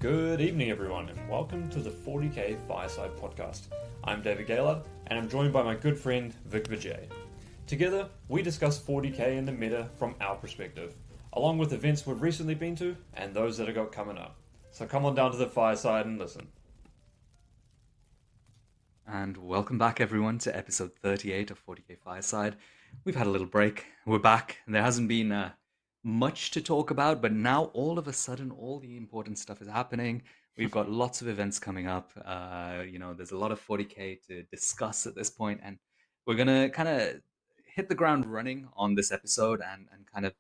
Good evening, everyone, and welcome to the 40K Fireside podcast. I'm David Gaylard, and I'm joined by my good friend Vijay. Together, we discuss 40K and the meta from our perspective, along with events we've recently been to and those that have got coming up. So come on down to the fireside and listen. And welcome back, everyone, to episode 38 of 40K Fireside. We've had a little break. We're back. There hasn't been much to talk about, but now all of a sudden, all the important stuff is happening. We've got lots of events coming up. There's a lot of 40K to discuss at this point, and we're going to kind of hit the ground running on this episode and kind of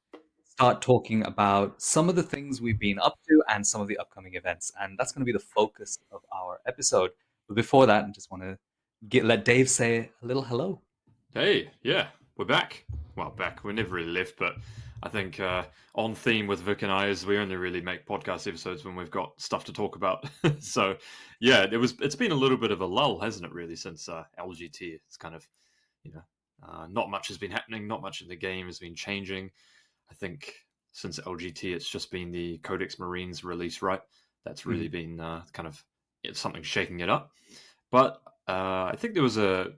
start talking about some of the things we've been up to and some of the upcoming events. And that's going to be the focus of our episode. But before that, I just want to let Dave say a little hello. Hey, yeah, we're back. Well, back. We never really left, but I think on theme with Vic and I is we only really make podcast episodes when we've got stuff to talk about. So, yeah, it's been a little bit of a lull, hasn't it, really, since LGT. It's kind of, not much has been happening. Not much in the game has been changing. I think since LGT, it's just been the Codex Marines release, right? That's really been it's something shaking it up. But I think there was a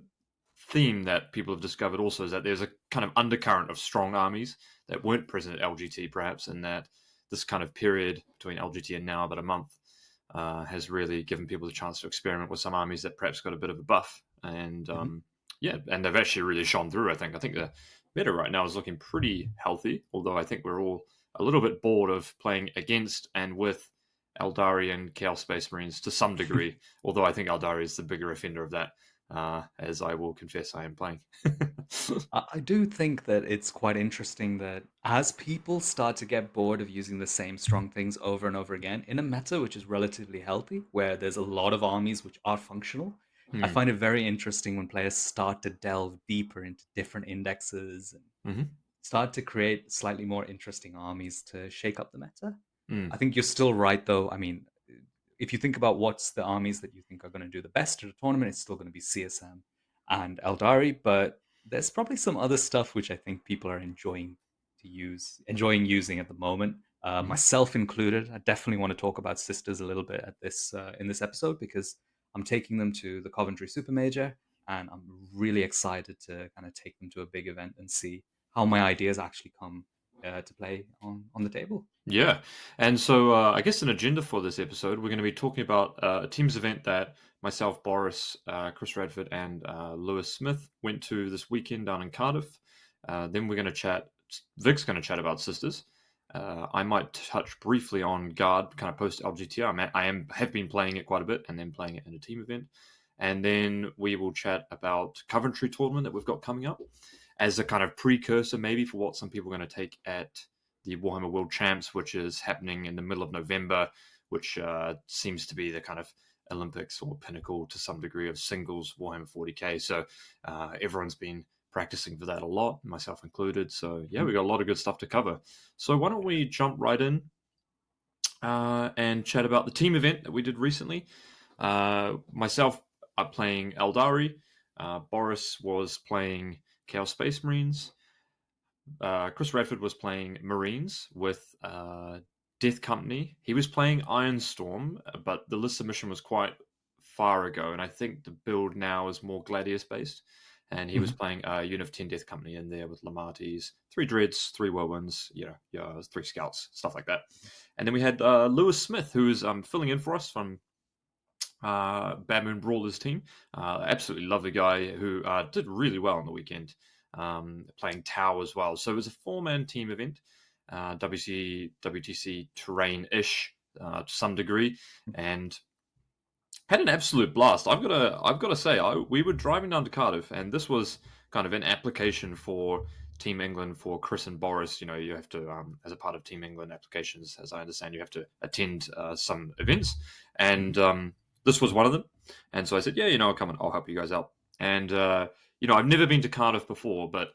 theme that people have discovered also is that there's a kind of undercurrent of strong armies that weren't present at LGT, perhaps, and that this kind of period between LGT and now, about a month, has really given people the chance to experiment with some armies that perhaps got a bit of a buff. And and they've actually really shone through, I think. I think the meta right now is looking pretty healthy, although I think we're all a little bit bored of playing against and with Eldari and Chaos Space Marines to some degree, although I think Eldari is the bigger offender of that, as I will confess I am playing. I do think that it's quite interesting that as people start to get bored of using the same strong things over and over again in a meta which is relatively healthy, where there's a lot of armies which are functional, I find it very interesting when players start to delve deeper into different indexes and start to create slightly more interesting armies to shake up the meta. I think you're still right, though. I mean, if you think about what's the armies that you think are going to do the best at a tournament, it's still going to be CSM and Eldari, but there's probably some other stuff which I think people are enjoying using at the moment, myself included. I definitely want to talk about Sisters a little bit at this in this episode because I'm taking them to the Coventry Super-Major, and I'm really excited to kind of take them to a big event and see how my ideas actually come to play on the table. Yeah, and so I guess an agenda for this episode, we're going to be talking about a teams event that myself, Boris, Chris Radford, and Lewis Smith went to this weekend down in Cardiff. Then we're going to chat. Vic's going to chat about Sisters. I might touch briefly on Guard, kind of post LGTR. Have been playing it quite a bit, and then playing it in a team event. And then we will chat about Coventry tournament that we've got coming up as a kind of precursor, maybe, for what some people are going to take at the Warhammer World Champs, which is happening in the middle of November, which seems to be the kind of Olympics or pinnacle to some degree of singles Warhammer 40K. So everyone's been practicing for that a lot, myself included. So yeah, we got a lot of good stuff to cover. So why don't we jump right in and chat about the team event that we did recently. Myself, I'm playing Eldari. Boris was playing Chaos Space Marines. Chris Radford was playing Marines with Death Company. He was playing Ironstorm, but the list submission was quite far ago, and I think the build now is more Gladius based. And he was playing a unit of 10 Death Company in there with Lamatis, 3 Dreads, 3 Whirlwinds, 3 Scouts, stuff like that. And then we had Lewis Smith, who is filling in for us from Bad Moon Brawlers team. Absolutely lovely guy who did really well on the weekend. Playing Tau as well. So it was a 4-man team event, WTC terrain-ish to some degree, and had an absolute blast. I've got to say, we were driving down to Cardiff, and this was kind of an application for Team England for Chris and Boris. You have to, as a part of Team England applications, as I understand, you have to attend some events, and this was one of them. And so I said, yeah, I'll come and I'll help you guys out. And I've never been to Cardiff before, but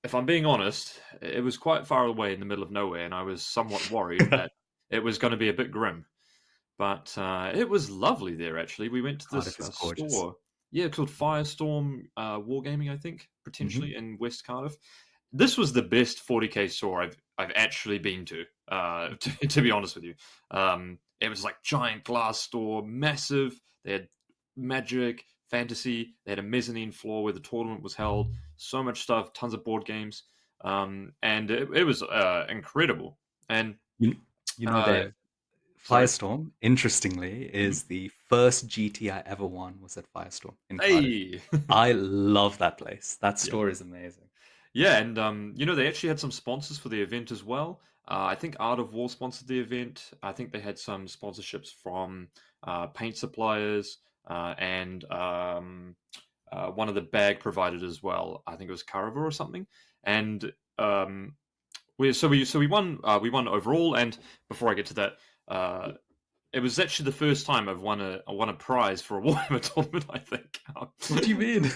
if I'm being honest, it was quite far away in the middle of nowhere, and I was somewhat worried that it was going to be a bit grim. But it was lovely there, actually. We went to this store. Yeah, called Firestorm Wargaming, I think, potentially, in West Cardiff. This was the best 40K store I've actually been to be honest with you. it was like giant glass store, massive. They had magic, fantasy. They had a mezzanine floor where the tournament was held. So much stuff, tons of board games, and it was incredible. And You, you know, uh, Dave, sorry, Firestorm, interestingly, Mhm. is the first GT I ever won was at Firestorm in Cardiff. Hey, I love that place. That yeah. store is amazing. Yeah, and they actually had some sponsors for the event as well. I think Art of War sponsored the event. I think they had some sponsorships from paint suppliers and one of the bag provided as well. I think it was Carava or something. And we won overall. And before I get to that, uh, it was actually the first time I won a prize for a Warhammer tournament. I think. What do you mean?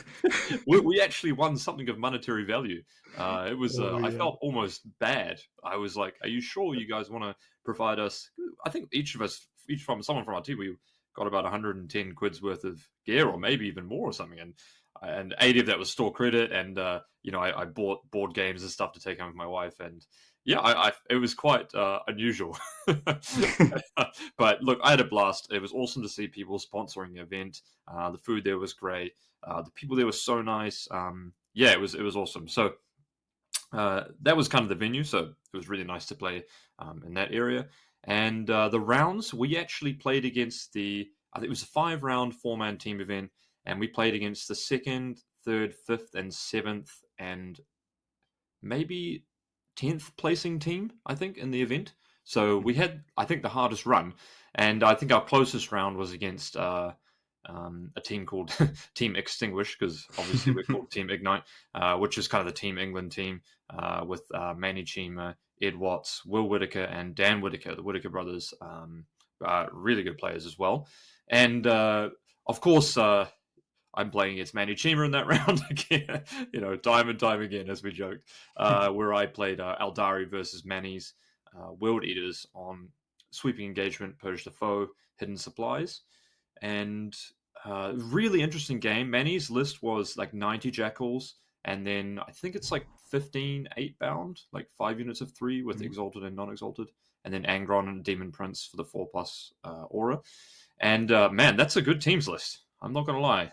we actually won something of monetary value. It was Oh I yeah. felt almost bad. I was like, "Are you sure you guys want to provide us?" I think each of us, each from someone from our team, we got about 110 quid's worth of gear, or maybe even more or something. And 80 of that was store credit, and I bought board games and stuff to take home with my wife, and yeah, it was quite unusual. But look, I had a blast. It was awesome to see people sponsoring the event. The food there was great. The people there were so nice. Yeah, it was awesome. So that was kind of the venue. So it was really nice to play in that area. And the rounds, we actually played against I think it was a 5 round 4-man team event, and we played against the second, third, fifth, and seventh, and maybe 10th placing team, I think, in the event. So we Mhm. had, I think, the hardest run. And I think our closest round was against a team called Team Extinguish, because obviously we're called Team Ignite, which is kind of the Team England team with Manny Chima, Ed Watts, Will Whitaker, and Dan Whitaker, the Whitaker brothers. Really good players as well. And of course, I'm playing against Manny Chima in that round again, time and time again, as we joked, where I played Aldari versus Manny's World Eaters on Sweeping Engagement, Purge the Foe, Hidden Supplies. And really interesting game. Manny's list was like 90 Jackals, and then I think it's like 15 8-bound, like 5 units of 3 with Mhm. Exalted and non Exalted, and then Angron and Demon Prince for the 4+ aura. And man, that's a good teams list. I'm not gonna lie.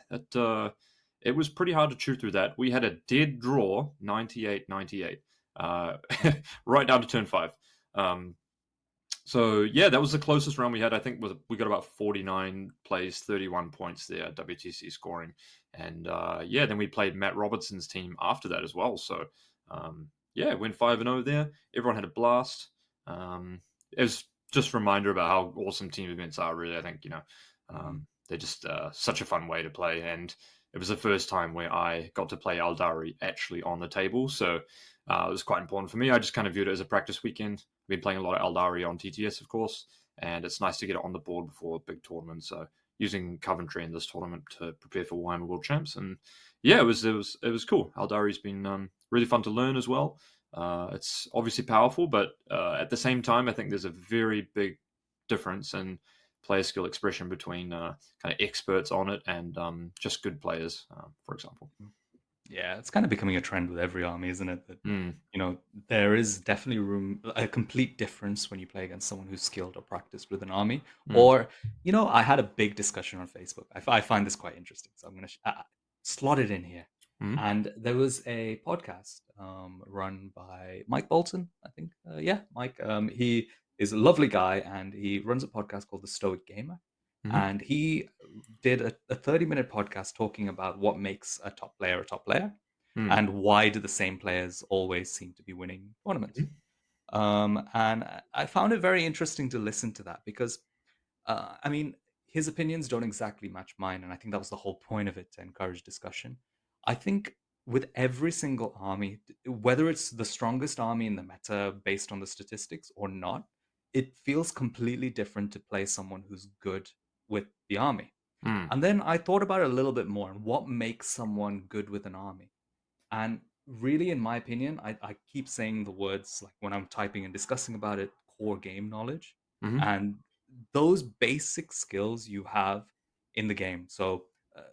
It was pretty hard to chew through that. We had a dead draw, 98-98, Mm. right down to turn 5. Um, so yeah, that was the closest round we had. I think we got about 49 plays, 31 points there, WTC scoring, and yeah, then we played Matt Robertson's team after that as well. So yeah, went 5-0 there. Everyone had a blast. It was just a reminder about how awesome team events are. Really, I think Mhm. they're just such a fun way to play, and it was the first time where I got to play Aldari actually on the table. So it was quite important for me. I just kind of viewed it as a practice weekend. I've been playing a lot of Aldari on TTS, of course, and it's nice to get it on the board before a big tournament. So using Coventry in this tournament to prepare for Warhammer World Champs, and yeah, it was cool. Aldari's been really fun to learn as well. It's obviously powerful, but at the same time, I think there's a very big difference in player skill expression between kind of experts on it and just good players, for example. Yeah, it's kind of becoming a trend with every army, isn't it? That Mm, you know, there is definitely a complete difference when you play against someone who's skilled or practiced with an army. mm, Or, I had a big discussion on Facebook. I find this quite interesting, so I'm going to slot it in here. mm, And there was a podcast run by Mike Bolton, I think. Yeah, Mike. He is a lovely guy, and he runs a podcast called The Stoic Gamer. mm, And he did a 30-minute podcast talking about what makes a top player mm, and why do the same players always seem to be winning tournaments. mm, And I found it very interesting to listen to that because, I mean, his opinions don't exactly match mine. And I think that was the whole point of it to encourage discussion. I think with every single army, whether it's the strongest army in the meta based on the statistics or not, it feels completely different to play someone who's good with the army. mm, And then I thought about it a little bit more and what makes someone good with an army. And really, in my opinion, I keep saying the words like when I'm typing and discussing about it, core game knowledge. mm, And those basic skills you have in the game. So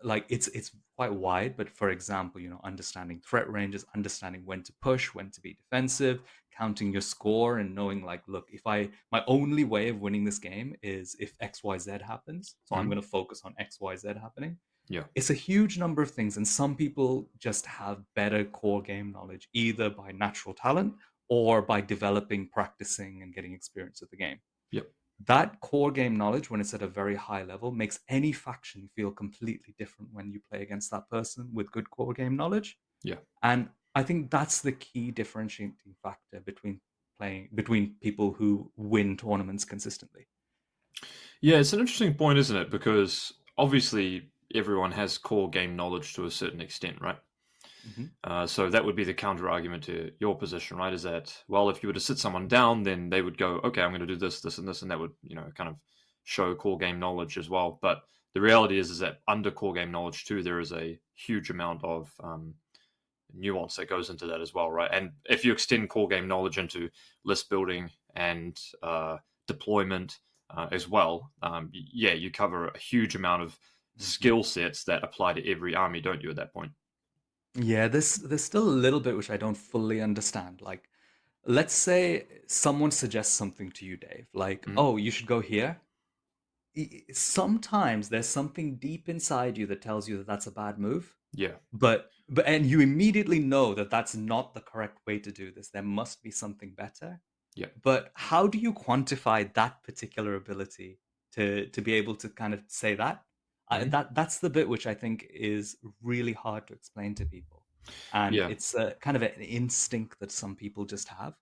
like it's quite wide, but for example, understanding threat ranges, understanding when to push, when to be defensive, counting your score, and knowing like, look, if I my only way of winning this game is if XYZ happens, so I'm Mhm. going to focus on XYZ happening. Yeah. It's a huge number of things, and some people just have better core game knowledge either by natural talent or by developing, practicing, and getting experience with the game. Yep. That core game knowledge, when it's at a very high level, makes any faction feel completely different when you play against that person with good core game knowledge. Yeah. And I think that's the key differentiating factor between people who win tournaments consistently. Yeah, it's an interesting point, isn't it? Because obviously everyone has core game knowledge to a certain extent, right? Mhm. So that would be the counter argument to your position, right? Is that, well, if you were to sit someone down, then they would go, okay, I'm going to do this, this, and this, and that would, kind of show core game knowledge as well. But the reality is that under core game knowledge too, there is a huge amount of nuance that goes into that as well, right? And if you extend core game knowledge into list building and deployment as well, yeah, you cover a huge amount of Mhm. skill sets that apply to every army, don't you? At that point. Yeah, there's still a little bit which I don't fully understand. Like, let's say someone suggests something to you, Dave, like, Mhm. "Oh, you should go here." Sometimes there's something deep inside you that tells you that that's a bad move, Yeah. but and you immediately know that that's not the correct way to do this. There must be something better. Yeah. But how do you quantify that particular ability to be able to kind of say that? Mhm. That's the bit which I think is really hard to explain to people, and Yeah. it's a kind of an instinct that some people just have.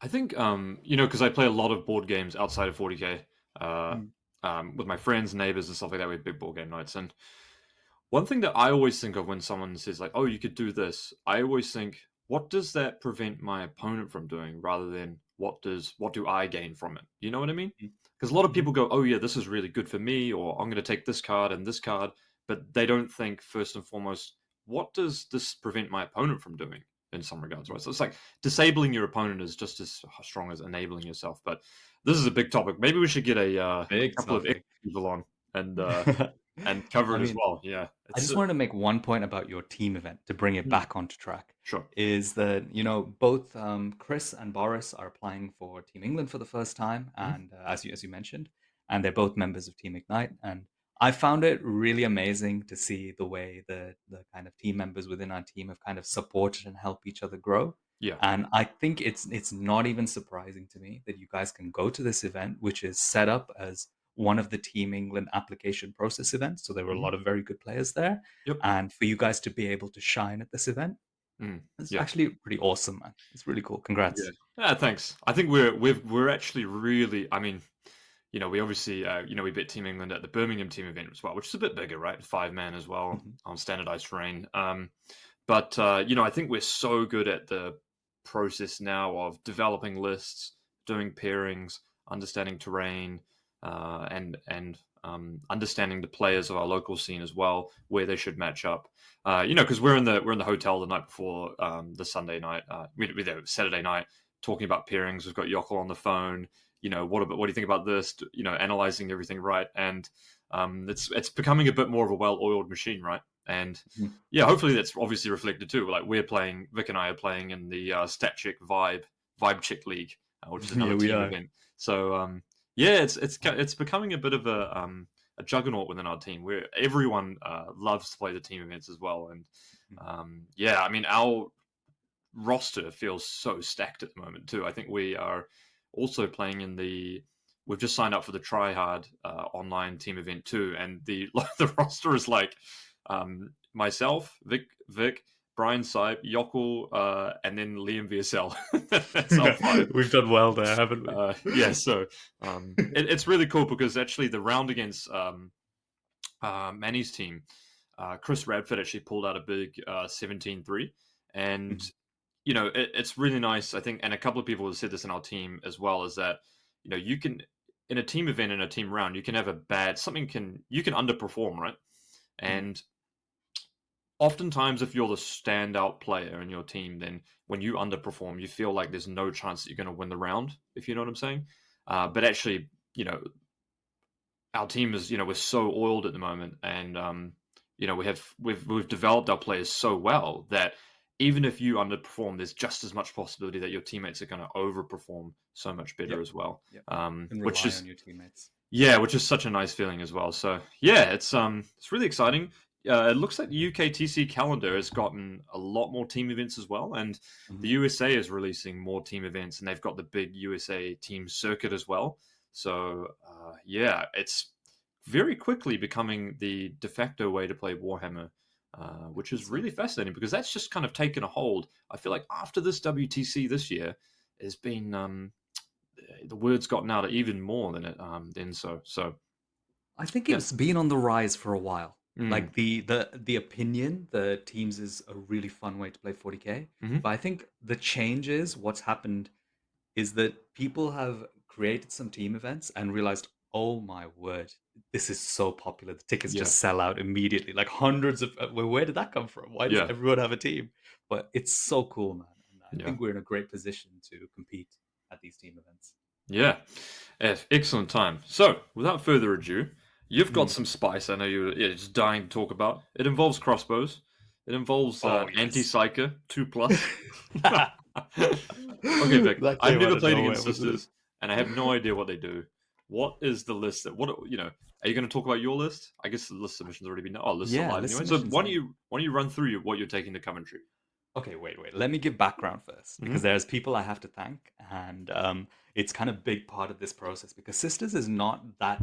I think, because I play a lot of board games outside of 40K, uh, Mm, with my friends, neighbors, and stuff like that. We have big board game nights, and one thing that I always think of when someone says like, "Oh, you could do this," I always think, "What does that prevent my opponent from doing?" Rather than what do I gain from it? You know what I mean? mm, Because a lot of mhm. people go, "Oh yeah, this is really good for me," or "I'm going to take this card and this card," but they don't think first and foremost, what does this prevent my opponent from doing? In some regards, right? So it's like disabling your opponent is just as strong as enabling yourself. But this is a big topic. Maybe we should get a Big couple of extra topic. people on and uh, and cover I it as mean, well. Yeah, I it's just wanted to make one point about your team event to bring it mm, back onto track. sure. Is that both Chris and Boris are applying for Team England for the first time, Mhm. and as you mentioned, and they're both members of Team Ignite. And I found it really amazing to see the way the kind of team members within our team have kind of supported and helped each other grow. Yeah. And I think it's not even surprising to me that you guys can go to this event, which is set up as one of the Team England application process events. So there were a Mhm. lot of very good players there. Yep. And for you guys to be able to shine at this event, Mm. it's Yeah. actually pretty awesome, man. It's really cool. Yeah. Congrats. Yeah. Thanks. I think we're actually really. I mean, we obviously we beat Team England at the Birmingham team event as well, which is a bit bigger, right? 5 man as well Mhm, on standardized terrain. But I think we're so good at the process now of developing lists, doing pairings, understanding terrain, and understanding the players of our local scene as well, where they should match up. Because we're in the hotel the night before the Sunday night, we there Saturday night, talking about pairings. We've got Yokel on the phone. What do you think about this? Analyzing everything, right? And it's becoming a bit more of a well-oiled machine, right? And mhm. yeah, hopefully that's obviously reflected too. Like Vic and I are playing in the Stat Check Vibe Check League, which is Yeah, another we team are. event. So yeah, it's becoming a bit of a juggernaut within our team where everyone loves to play the team events as well. And Mhm, yeah, I mean our roster feels so stacked at the moment too. I think we are also playing in the. We've just signed up for the Try Hard online team event too, and the the roster is like myself, Vic, Brian Sipe, Yokel, and then Liam VSL. That's our five. We've done well there, haven't we? Yeah, so it's really cool because actually the round against Manny's team, Chris Radford actually pulled out a big 17-3. And Mhm, it's really nice. I think, and a couple of people have said this in our team as well, is that you can in a team event in a team round, you can have a bad something can you can underperform, right? mhm, And oftentimes, if you're the standout player in your team, then when you underperform, you feel like there's no chance that you're going to win the round. If you know what I'm saying. But actually, our team is we're so oiled at the moment, and we've developed our players so well that even if you underperform, there's just as much possibility that your teammates are going to overperform so much better Yep. as well. Yep. And Which rely is on your teammates. Yeah, which is such a nice feeling as well. So yeah, it's really exciting. It looks like the UKTC calendar has gotten a lot more team events as well, and the Mhm. USA is releasing more team events, and they've got the big USA team circuit as well. So yeah, it's very quickly becoming the de facto way to play Warhammer, I which think is so. really fascinating because that's just kind of taken a hold. I feel like after this WTC this year, has been the word's gotten out even more than it then. So I think yeah. it's been on the rise for a while. Mm. Like the opinion, the teams is a really fun way to play 40K. Hmm. But I think the changes, what's happened is that people have created some team events and realized, oh my word, this is so popular. The tickets Yeah. just sell out immediately. Like hundreds of, where did that come from? Why does Yeah. everyone have a team? But it's so cool, man. And I Yeah. think we're in a great position to compete at these team events. Yeah. Excellent time. So, without further ado, you've got Mm. some spice. I know you're just dying to talk about. It involves crossbows. It involves Oh, yes. anti-psyker 2+. Okay, Vic. That I've came out never of played nowhere, against wasn't it? sisters, and I have no idea what they do. What is the list? Are you going to talk about your list? I guess the list submission's already been. Oh, list's Yeah, alive list anyway. So submissions in. why don't you run through what you're taking to Coventry? Okay, wait. Let me give background first because Hmm. there's people I have to thank, and it's kind of big part of this process because Sisters is not that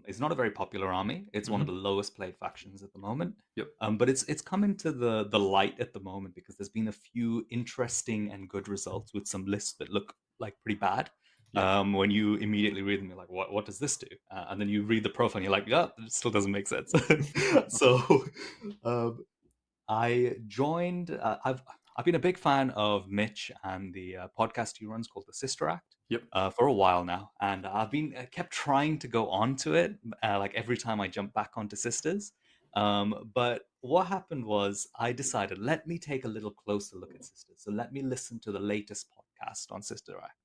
is not a very popular army. It's one of the Hmm. lowest played factions at the moment. Yep. But it's come into the light at the moment because there's been a few interesting and good results with some lists that look like pretty bad. Yep. When you immediately read them, you're like, what does this do? And then you read the profile, and you're like, yeah, it still doesn't make sense. So um, I joined. I've been a big fan of Mitch and the podcast he runs called the Sister Act Yep. for a while now, and I've been kept trying to go onto it. Like every time I jump back onto Sisters, but what happened was I decided let me take a little closer look at Sisters. So let me listen to the latest podcast on Sister Act,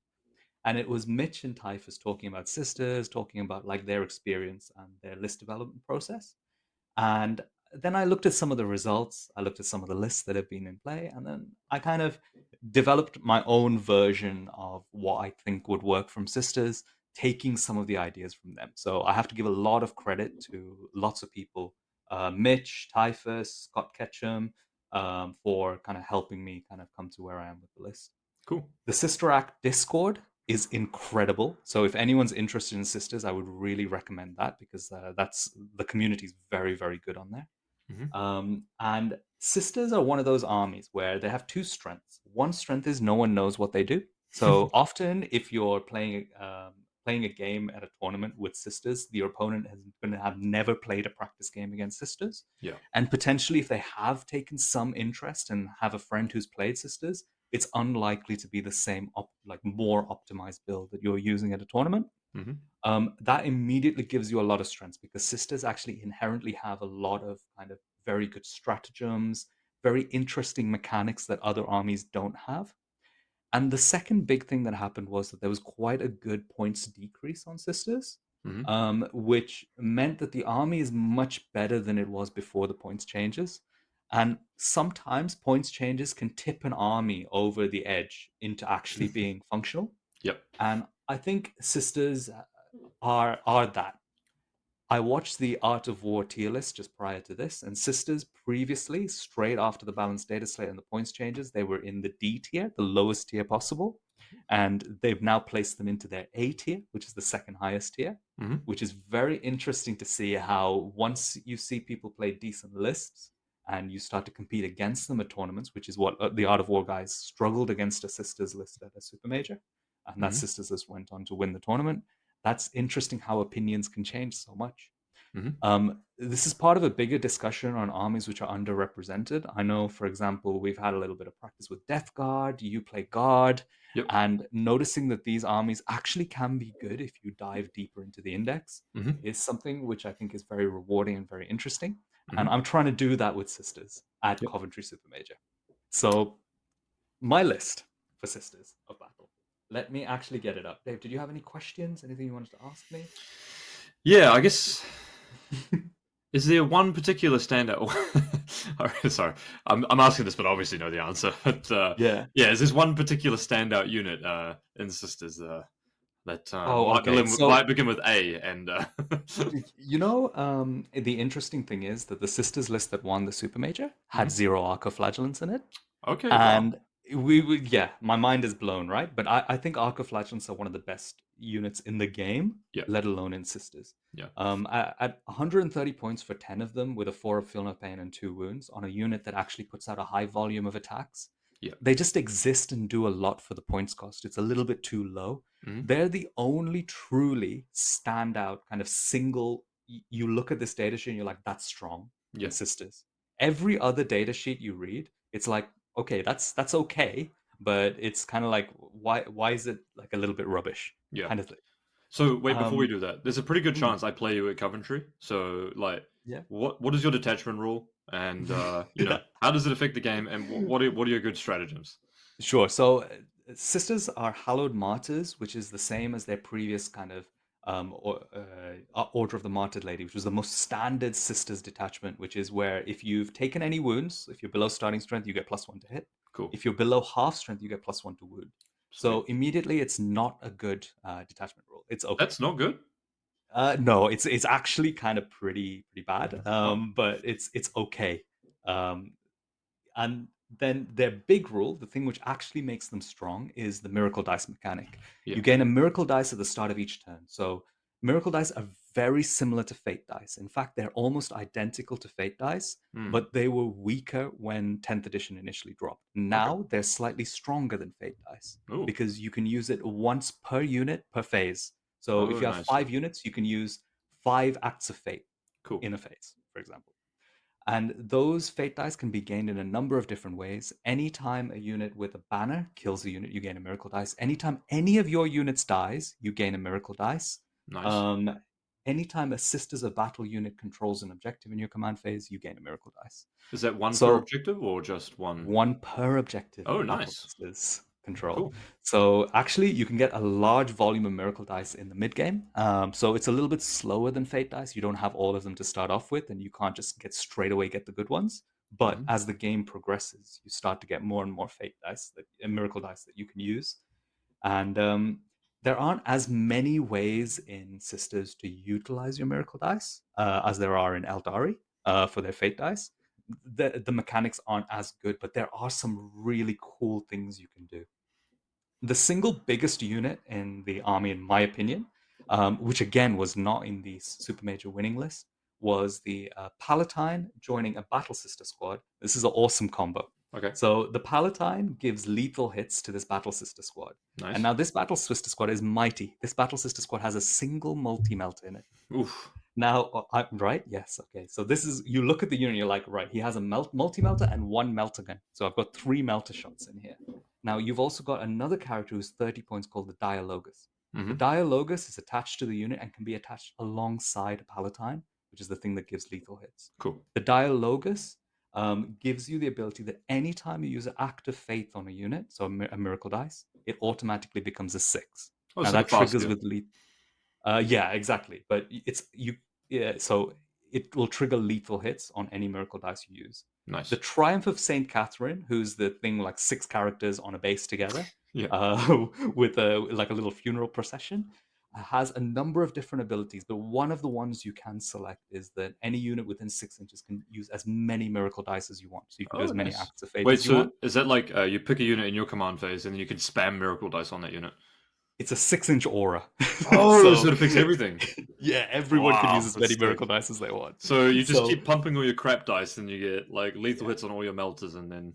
and it was Mitch and Typhus talking about Sisters, talking about like their experience and their list development process. And then I looked at some of the results, I looked at some of the lists that have been in play, and then I kind of developed my own version of what I think would work from Sisters, taking some of the ideas from them. So I have to give a lot of credit to lots of people, Mitch, Typhus, Scott Ketchum, for kind of helping me kind of come to where I am with the list. Cool. The Sister Act Discord is incredible. So if anyone's interested in sisters, I would really recommend that because that's the community is very, very good on there. Hmm. And sisters are one of those armies where they have two strengths. One strength is no one knows what they do. So often, if you're playing a game at a tournament with sisters, your opponent is going to have never played a practice game against sisters, Yeah. and potentially, if they have taken some interest and have a friend who's played sisters, it's unlikely to be the same like more optimized build that you're using at a tournament. Hmm. That immediately gives you a lot of strengths because sisters actually inherently have a lot of kind of very good stratagems, very interesting mechanics that other armies don't have. And the second big thing that happened was that there was quite a good points decrease on sisters, Hmm. which meant that the army is much better than it was before the points changes. And sometimes points changes can tip an army over the edge into actually being functional. Yep. And I think sisters are that. I watched the Art of War tier list just prior to this, and Sisters previously, straight after the balanced data slate and the points changes, they were in the D tier, the lowest tier possible, and they've now placed them into their A tier, which is the second highest tier, Hmm. which is very interesting to see how once you see people play decent lists and you start to compete against them at tournaments, which is what the Art of War guys struggled against a Sisters list at a Super Major, and that Hmm. Sisters list went on to win the tournament. That's interesting how opinions can change so much. Hmm. This is part of a bigger discussion on armies which are underrepresented. I know, for example, we've had a little bit of practice with Death Guard, you play Guard, Yep. and noticing that these armies actually can be good if you dive deeper into the index Hmm. is something which I think is very rewarding and very interesting. And Hmm. I'm trying to do that with Sisters at Yep. Coventry Super-Major. So, my list for Sisters of Battle. Let me actually get it up. Dave, did you have any questions? Anything you wanted to ask me? Yeah, I guess Is there one particular standout? Sorry, I'm asking this, but I obviously know the answer. But Yeah. yeah, is this one particular standout unit in Sisters that Oh, okay. might So begin with A and the interesting thing is that the sisters list that won the Super Major had Mhm. zero Arcoflagellants in it. Okay, wow, And we would, yeah, my mind is blown, right? But I think Arcoflagellants are one of the best units in the game, yeah, let alone in Sisters. yeah, At 130 points for 10 of them, with a 4 of Feel No Pain and 2 wounds, on a unit that actually puts out a high volume of attacks, yeah, they just exist and do a lot for the points cost. It's a little bit too low. hmm, They're the only truly standout kind of single. You look at this data sheet and you're like, that's strong yeah, in Sisters. Every other data sheet you read, it's like, okay, that's okay, but it's kind of like, why is it like a little bit rubbish yeah. kind of thing. So wait, before we Um, do that, there's a pretty good mm, chance I play you at Coventry. So like, yeah. what is your detachment rule, and Yeah. how does it affect the game, and what are your good stratagems? Sure. So, sisters are hallowed martyrs, which is the same as their previous kind of Order of the Martyred Lady, which was the most standard sisters detachment, which is where if you've taken any wounds, if you're below starting strength, you get +1 to hit. Cool, If you're below half strength, you get +1 to wound. sweet. So immediately, it's not a good detachment rule. It's okay. That's not good. No, it's actually kind of pretty bad. Oh, But it's okay. Um, and then their big rule, the thing which actually makes them strong, is the miracle dice mechanic. yeah. You gain a miracle dice at the start of each turn. So miracle dice are very similar to fate dice. In fact, they're almost identical to fate dice, Hmm. but they were weaker when 10th edition initially dropped. Okay. Now they're slightly stronger than fate dice Oh. because you can use it once per unit per phase. So if Oh, you have nice. 5 units, you can use 5 acts of fate Cool. in a phase, for example. And those fate dice can be gained in a number of different ways. Anytime a unit with a banner kills a unit, you gain a miracle dice. Anytime any of your units dies, you gain a miracle dice. Nice. Um, Anytime a Sisters of Battle unit controls an objective in your command phase, you gain a miracle dice. Is that one per So objective or just one? one per objective Oh, that Battle nice. Sisters control. Cool. So actually, you can get a large volume of Miracle Dice in the mid game. So it's a little bit slower than Fate Dice. You don't have all of them to start off with, and you can't just get straight away get the good ones. But Hmm. as the game progresses, you start to get more and more Fate Dice, Miracle Dice that you can use. And there aren't as many ways in Sisters to utilize your Miracle Dice as there are in Eldari for their Fate Dice. The mechanics aren't as good, but there are some really cool things you can do. The single biggest unit in the army, in my opinion, which again was not in the Super Major winning list, was the Palatine joining a Battle Sister squad. This is an awesome combo. Okay. So the Palatine gives lethal hits to this Battle Sister squad. And Nice. now this Battle Sister squad is mighty. This Battle Sister squad has a single multi-melt in it. Oof. Now, right? Yes. Okay. So this is you look at the unit, you're like, right? He has a multi melter and one melter gun. So I've got 3 melter shots in here. Now you've also got another character who's 30 points called the Dialogus. The Hmm. Dialogus is attached to the unit and can be attached alongside a Palatine, which is the thing that gives lethal hits. Cool. The Dialogus gives you the ability that anytime you use an act of faith on a unit, so a miracle dice, it automatically becomes a 6. Oh, Now so that fast triggers deal. with lethal. Yeah, exactly. But it's you. Yeah, so it will trigger lethal hits on any miracle dice you use. The Nice. Triumph of Saint Catherine, who's the thing like 6 characters on a base together, Yeah. with a like a little funeral procession, has a number of different abilities. But one of the ones you can select is that any unit within 6 inches can use as many miracle dice as you want. So you can do Oh, as many nice. acts of fate Wait, as you so want. is that like you pick a unit in your command phase and then you can spam miracle dice on that unit? It's a 6-inch aura, Oh, so so it affects everything. yeah, everyone can use Wow, as many that's miracle sick. dice as they want. So you just So keep pumping all your crap dice and you get like lethal yeah. hits on all your melters and then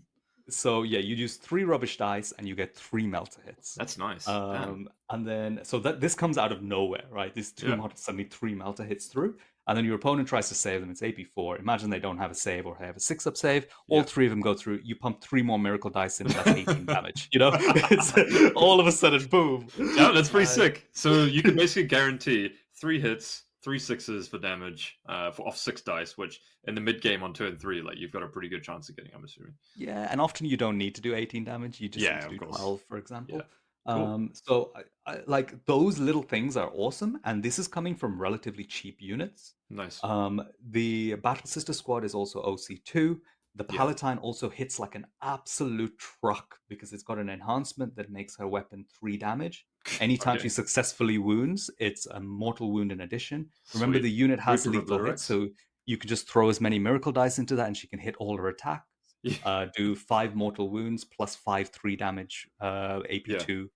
So yeah, you use 3 rubbish dice and you get 3 melter hits. that's nice. Damn. And then so that this comes out of nowhere, right? These two Yeah. models suddenly 3 melter hits through, and then your opponent tries to save them. It's 8b4. Imagine they don't have a save or have a 6-up save. All Yeah. 3 of them go through. You pump 3 more miracle dice in, and that's 18 damage. You know, it's all of a sudden boom. Yeah, that's pretty And sick. So you can basically guarantee 3 hits, 3 sixes for damage for off 6 dice, which in the mid game on turn 3, like you've got a pretty good chance of getting, I'm assuming. yeah, and often you don't need to do 18 damage. You just need Yeah, to of do course. 12, for Yeah. example. Cool. So like those little things are awesome, and this is coming from relatively cheap units. Nice. The Battle Sister squad is also OC2. The Yeah. Palatine also hits like an absolute truck because it's got an enhancement that makes her weapon 3 damage. Anytime she Okay. successfully wounds, it's a mortal wound in addition. Remember, Sweet. the unit has Reaper lethal hits, Obliterates. so you can just throw as many miracle dice into that and she can hit all her attacks. Yeah. Do 5 mortal wounds plus 5 3 damage Yeah. AP2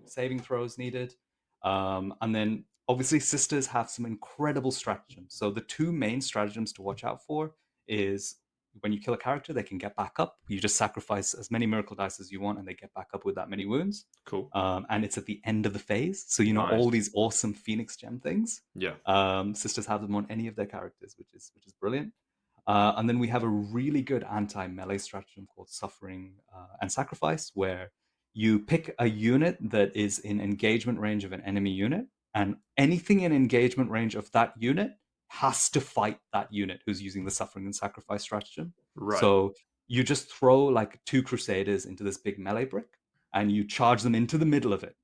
saving throws needed. And then obviously sisters have some incredible stratagems. So the two main stratagems to watch out for is when you kill a character, they can get back up. You just sacrifice as many miracle dice as you want, and they get back up with that many wounds. Cool. And it's at the end of the phase, so you know Nice. all these awesome Phoenix gem things. Yeah. Sisters have them on any of their characters, which is brilliant. And then we have a really good anti-melee stratagem called Suffering and Sacrifice, where you pick a unit that is in engagement range of an enemy unit, and anything in engagement range of that unit has to fight that unit who's using the Suffering and Sacrifice stratagem. Right. So you just throw like 2 Crusaders into this big melee brick, and you charge them into the middle of it,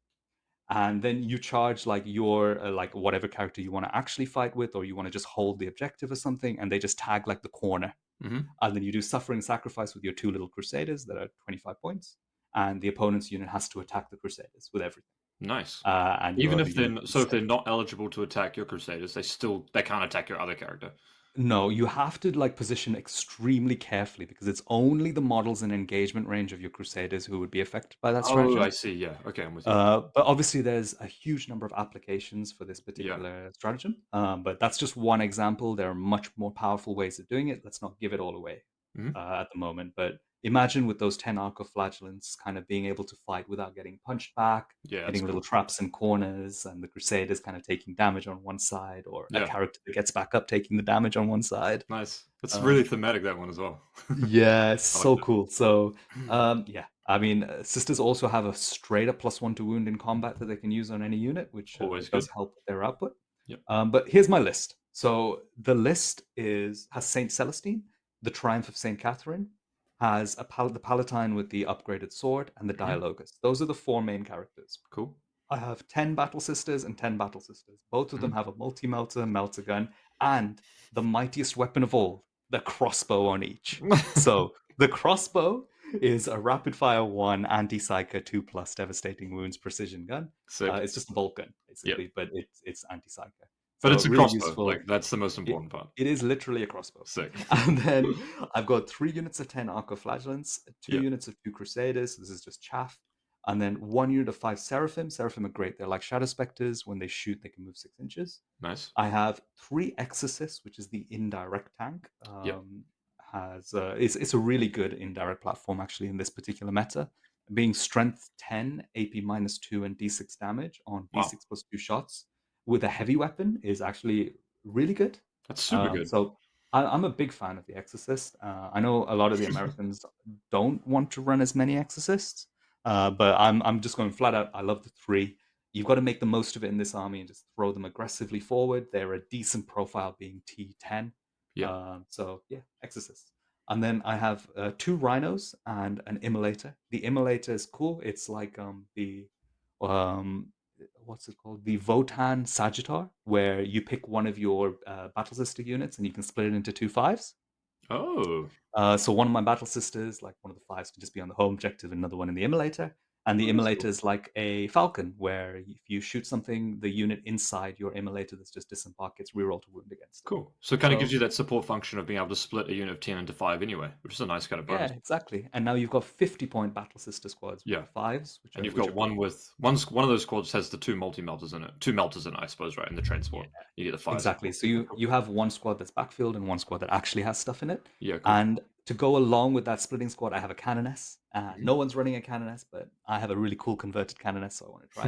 and then you charge like your like whatever character you want to actually fight with, or you want to just hold the objective or something, and they just tag like the corner, Hmm. and then you do Suffering Sacrifice with your 2 little Crusaders that are 25 points, and the opponent's unit has to attack the Crusaders with everything, Nice. and Even the if unit they're is so if they're saved. not eligible to attack your Crusaders, they can't attack your other character. No, you have to like position extremely carefully because it's only the models in engagement range of your Crusaders who would be affected by that Oh, I stratagem. see. Yeah. Okay, I'm with you. But obviously, there's a huge number of applications for this Yeah. particular stratagem. But that's just one example. There are much more powerful ways of doing it. Let's not give it all away Hmm. at the moment. But imagine with those 10 Arcoflagellants kind of being able to fight without getting punched back, Yeah, that's hitting little cool. traps and corners, and the Crusaders kind of taking damage on one side, or a Yeah. character that gets back up taking the damage on one side. Nice. That's really Um, thematic, that one as well. yeah, it's I like so that. cool. So, yeah, I mean, sisters also have a straight up +1 to wound in combat that they can use on any unit, which Always good. does help with their output. Yep. But here's my list. So the list is has Saint Celestine, the Triumph of Saint Catherine, has the Palatine with the upgraded sword, and the Mhm. Dialogus. Those are the 4 main characters. Cool. I have 10 Battle Sisters and 10 Battle Sisters. Both of them Mhm. have a multi-melter, melter gun, and the mightiest weapon of all, the crossbow on each. So the crossbow is a rapid fire 1 anti-psyker 2 plus devastating wounds precision gun. Sick. It's just a bolt gun, Yep. basically, but it's anti-psyker. But So it's a really crossbow. Like, useful. that's the most It, important part. it is literally a crossbow. Sick. And then I've got 3 units of 10 Arcoflagellants, two Yeah. units of 2 Crusaders. This is just chaff. And then 1 unit of 5 Seraphim. Seraphim are great. They're like Shadow Specters. When they shoot, they can move 6 inches. Nice. I have 3 Exorcists, which is the indirect tank. Yep. It's a really good indirect platform actually in this particular meta, being Strength 10, AP -2, and D6 damage on Wow. D6 plus 2 shots with a heavy weapon is actually really good. That's super good. So I'm a big fan of the Exorcist. I know a lot of the Americans don't want to run as many Exorcists, but I'm just going flat out. I love the 3. You've got to make the most of it in this army and just throw them aggressively forward. They're a decent profile being T10. Yeah. So yeah, Exorcist. And then I have 2 Rhinos and an Immolator. The Immolator is cool. It's like the um, what's it called? The Votan Sagittar, where you pick one of your Battle Sister units and you can split it into 2 5s. Oh. So one of my Battle Sisters, like one of the 5s, can just be on the home objective, another one in the Immolator. And the Oh, that's Immolator cool. is like a Falcon, where if you shoot something, the unit inside your Immolator that's just disembarked gets reroll to wound against it. Cool. So it kind of gives So you that support function of being able to split a unit of 10 into 5 anyway, which is a nice kind of yeah, bonus. exactly. And now you've got 50-point Battle Sister squads with Yeah. the 5s, which And are you've which got are one great. with one of those squads has the two multi melters in it, two melters in it, I suppose, right? In the Yeah. transport, you get the fires as Exactly. well. So Okay, you cool. you have one squad that's backfilled and one squad that actually has stuff in it. Yeah, cool. And to go along with that splitting squad, I have a Canoness. Mhm. No one's running a Canoness, but I have a really cool converted Canoness, so I want to try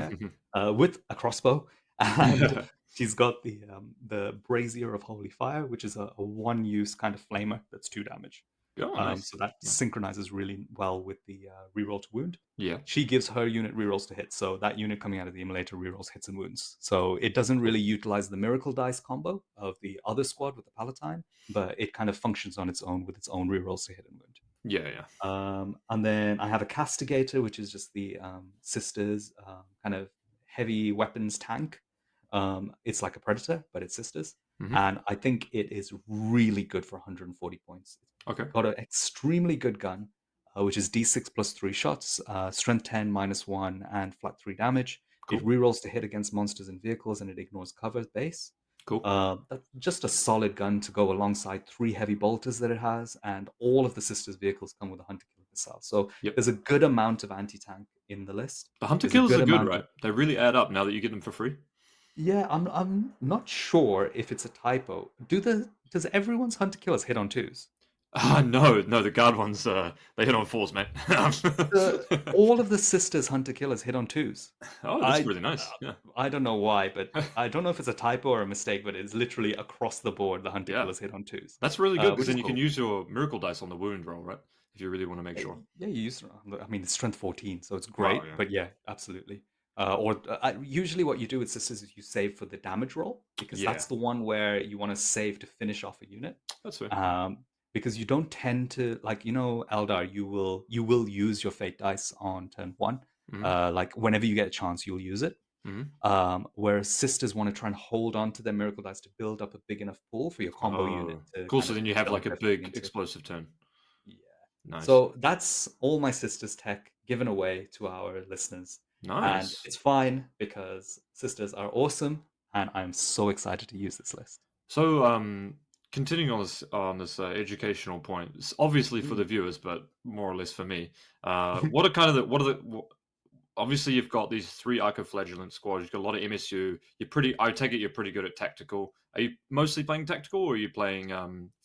her with a crossbow. And she's got the Brazier of Holy Fire, which is a one-use kind of flamer that's 2 damage. Oh, nice. So that Nice. synchronizes really well with the reroll to wound. Yeah, She gives her unit rerolls to hit, so that unit coming out of the Immolator rerolls hits and wounds. So it doesn't cool. really utilize the Miracle Dice combo of the other squad with the Palatine, but it kind of functions on its own with its own rerolls to hit and wound. Yeah, yeah. And then I have a Castigator, which is just the sisters kind of heavy weapons tank. It's like a Predator, but it's sisters. Hmm. And I think it is really good for 140 points. Okay, It's got an extremely good gun, which is D6 plus 3 shots, strength 10 minus 1, and flat 3 damage. It cool, rerolls to hit against monsters and vehicles, and it ignores cover base. cool. That's just a solid gun to go alongside 3 heavy bolters that it has, and all of the sisters' vehicles come with a hunter killer missile. So Yep. there's a good amount of anti-tank in the list. The hunter There's a killers good are good, amount of right? They really add up now that you get them for free. yeah. I'm not sure if it's a typo. Does everyone's hunter killers hit on twos? No, no, the guard ones, they hit on fours, mate. All of the sisters hunter killers hit on twos. Oh, that's I really nice. Yeah, I don't know why, but I don't know if it's a typo or a mistake, but it's literally across the board the hunter yeah, killers hit on twos, that's really good because which then is you can cool. use your miracle dice on the wound roll, right? If you really want to make Yeah, sure. yeah, you use. I mean, it's strength 14, so it's Wow, great. yeah, But yeah, absolutely. Usually, what you do with sisters is you save for the damage roll because yeah, that's the one where you want to save to finish off a unit. that's fair. Um, because you don't tend to like Eldar. You will use your fate dice on turn one. Hmm. Like whenever you get a chance, you'll use it. Hmm. Whereas sisters want to try and hold on to their miracle dice to build up a big enough pool for your combo unit Oh, to cool. kind So of then you have like build a everything big into. explosive turn. Yeah. Nice, So that's all my sister's tech given away to our listeners. And nice. it's fine because sisters are awesome and I'm so excited to use this list. So, continuing on this educational point, obviously for the Mm. viewers, but more or less for me. What are kind of the what are the obviously you've got these three Arcoflagellant squads. You've got a lot of MSU. You're pretty. I take it you're pretty good at tactical. Are you mostly playing tactical, or are you playing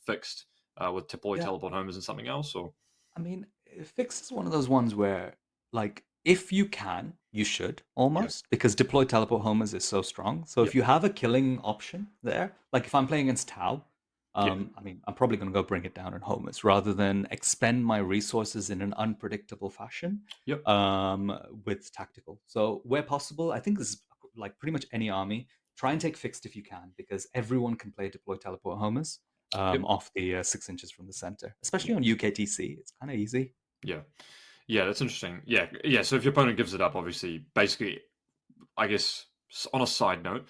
fixed with deploy, Yeah, teleport, homers, and something else? Or I mean, Fix is one of those ones where, like, if you can, you should yeah, almost, because deploy teleport homers is so strong. So yep, if you have a killing option there, like if I'm playing against Tau, yeah, I mean, I'm probably going to go bring it down in homers rather than expend my resources in an unpredictable fashion yep, with tactical. So where possible, I think this is like pretty much any army. Try and take fixed if you can, because everyone can play deploy teleport homers yep, off the 6 inches from the center, especially yeah, on UKTC. It's kind of easy. yeah, yeah. That's interesting. Yeah, yeah. So if your opponent gives it up, obviously, basically I guess on a side note,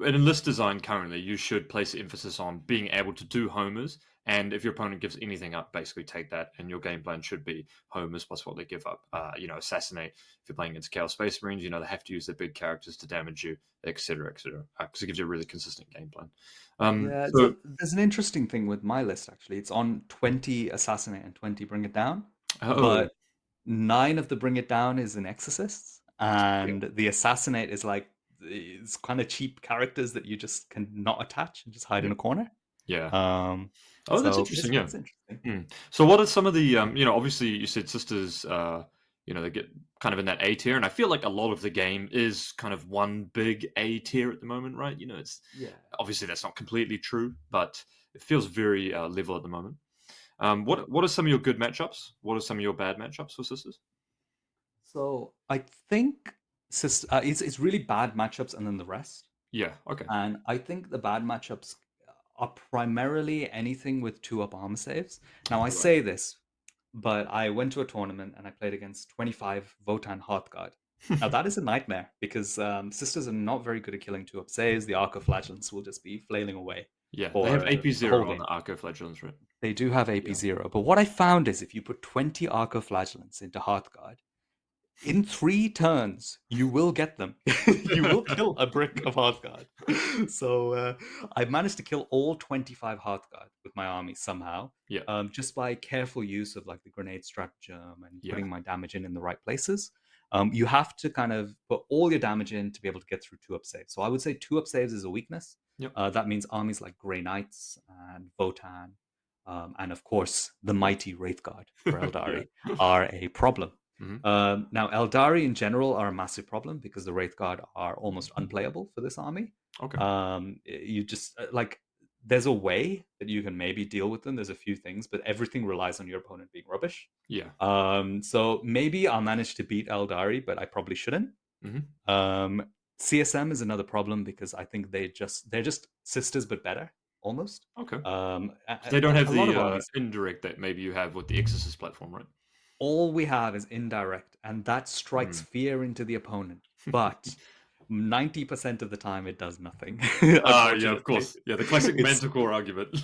in list design currently, you should place emphasis on being able to do homers. And if your opponent gives anything up, basically take that, and your game plan should be homers plus what they give up. Assassinate. If you're playing against Chaos Space Marines, they have to use their big characters to damage you, etc., etc. Because it gives you a really consistent game plan. Yeah, So, so there's an interesting thing with my list actually. It's on 20 assassinate and 20 bring it down, oh, but 9 of the bring it down is an exorcist, okay, and the assassinate is like it's kind of cheap characters that you just can not attach and just hide yeah, in a corner. yeah. Um, Oh, that's so interesting. Yeah. it's interesting. So what are some of the obviously you said sisters they get kind of in that A tier, and I feel like a lot of the game is kind of one big A tier at the moment, right? It's Yeah. obviously that's not completely true, but it feels very level at the moment. What are some of your good matchups? What are some of your bad matchups for sisters? So I think it's really bad matchups and then the rest. Yeah, okay. And I think the bad matchups are primarily anything with 2-up armor saves. Now, I All right. say this, but I went to a tournament and I played against 25 Votan Hearthguard. Now, that is a nightmare because sisters are not very good at killing 2-up saves. The Arc of Flagellants will just be flailing away Yeah, they for have AP the whole zero on the game. Arco Flagellants, right? They do have AP Yeah. 0, but what I found is if you put 20 Arc of Flagellants into Hearthguard, in 3 turns, you will get them. You will kill a brick of Hearthguard. So I managed to kill all 25 Hearthguard with my army somehow, Yeah, just by careful use of like the grenade stratagem and yeah, putting my damage in the right places. You have to kind of put all your damage in to be able to get through 2-up saves. So I would say 2-up saves is a weakness. yep, That means armies like Grey Knights and Votan, and of course the mighty Wraithguard for yeah. Eldari are a problem. Hmm. Now, Eldari in general are a massive problem because the Wraith Guard are almost unplayable for this army. Okay. You just like there's a way that you can maybe deal with them. There's a few things, but everything relies on your opponent being rubbish. Yeah. So maybe I'll manage to beat Eldari, but I probably shouldn't. Hmm. Um, CSM is another problem because I think they're just sisters but better. almost. Okay. So they don't Like have a lot the of armies, indirect that maybe you have with the Exorcist platform, right? all we have is indirect, and that strikes Mm. fear into the opponent. But 90% of the time, it does nothing. Yeah, of Unfortunately, course. Yeah, the classic it's Manticore argument.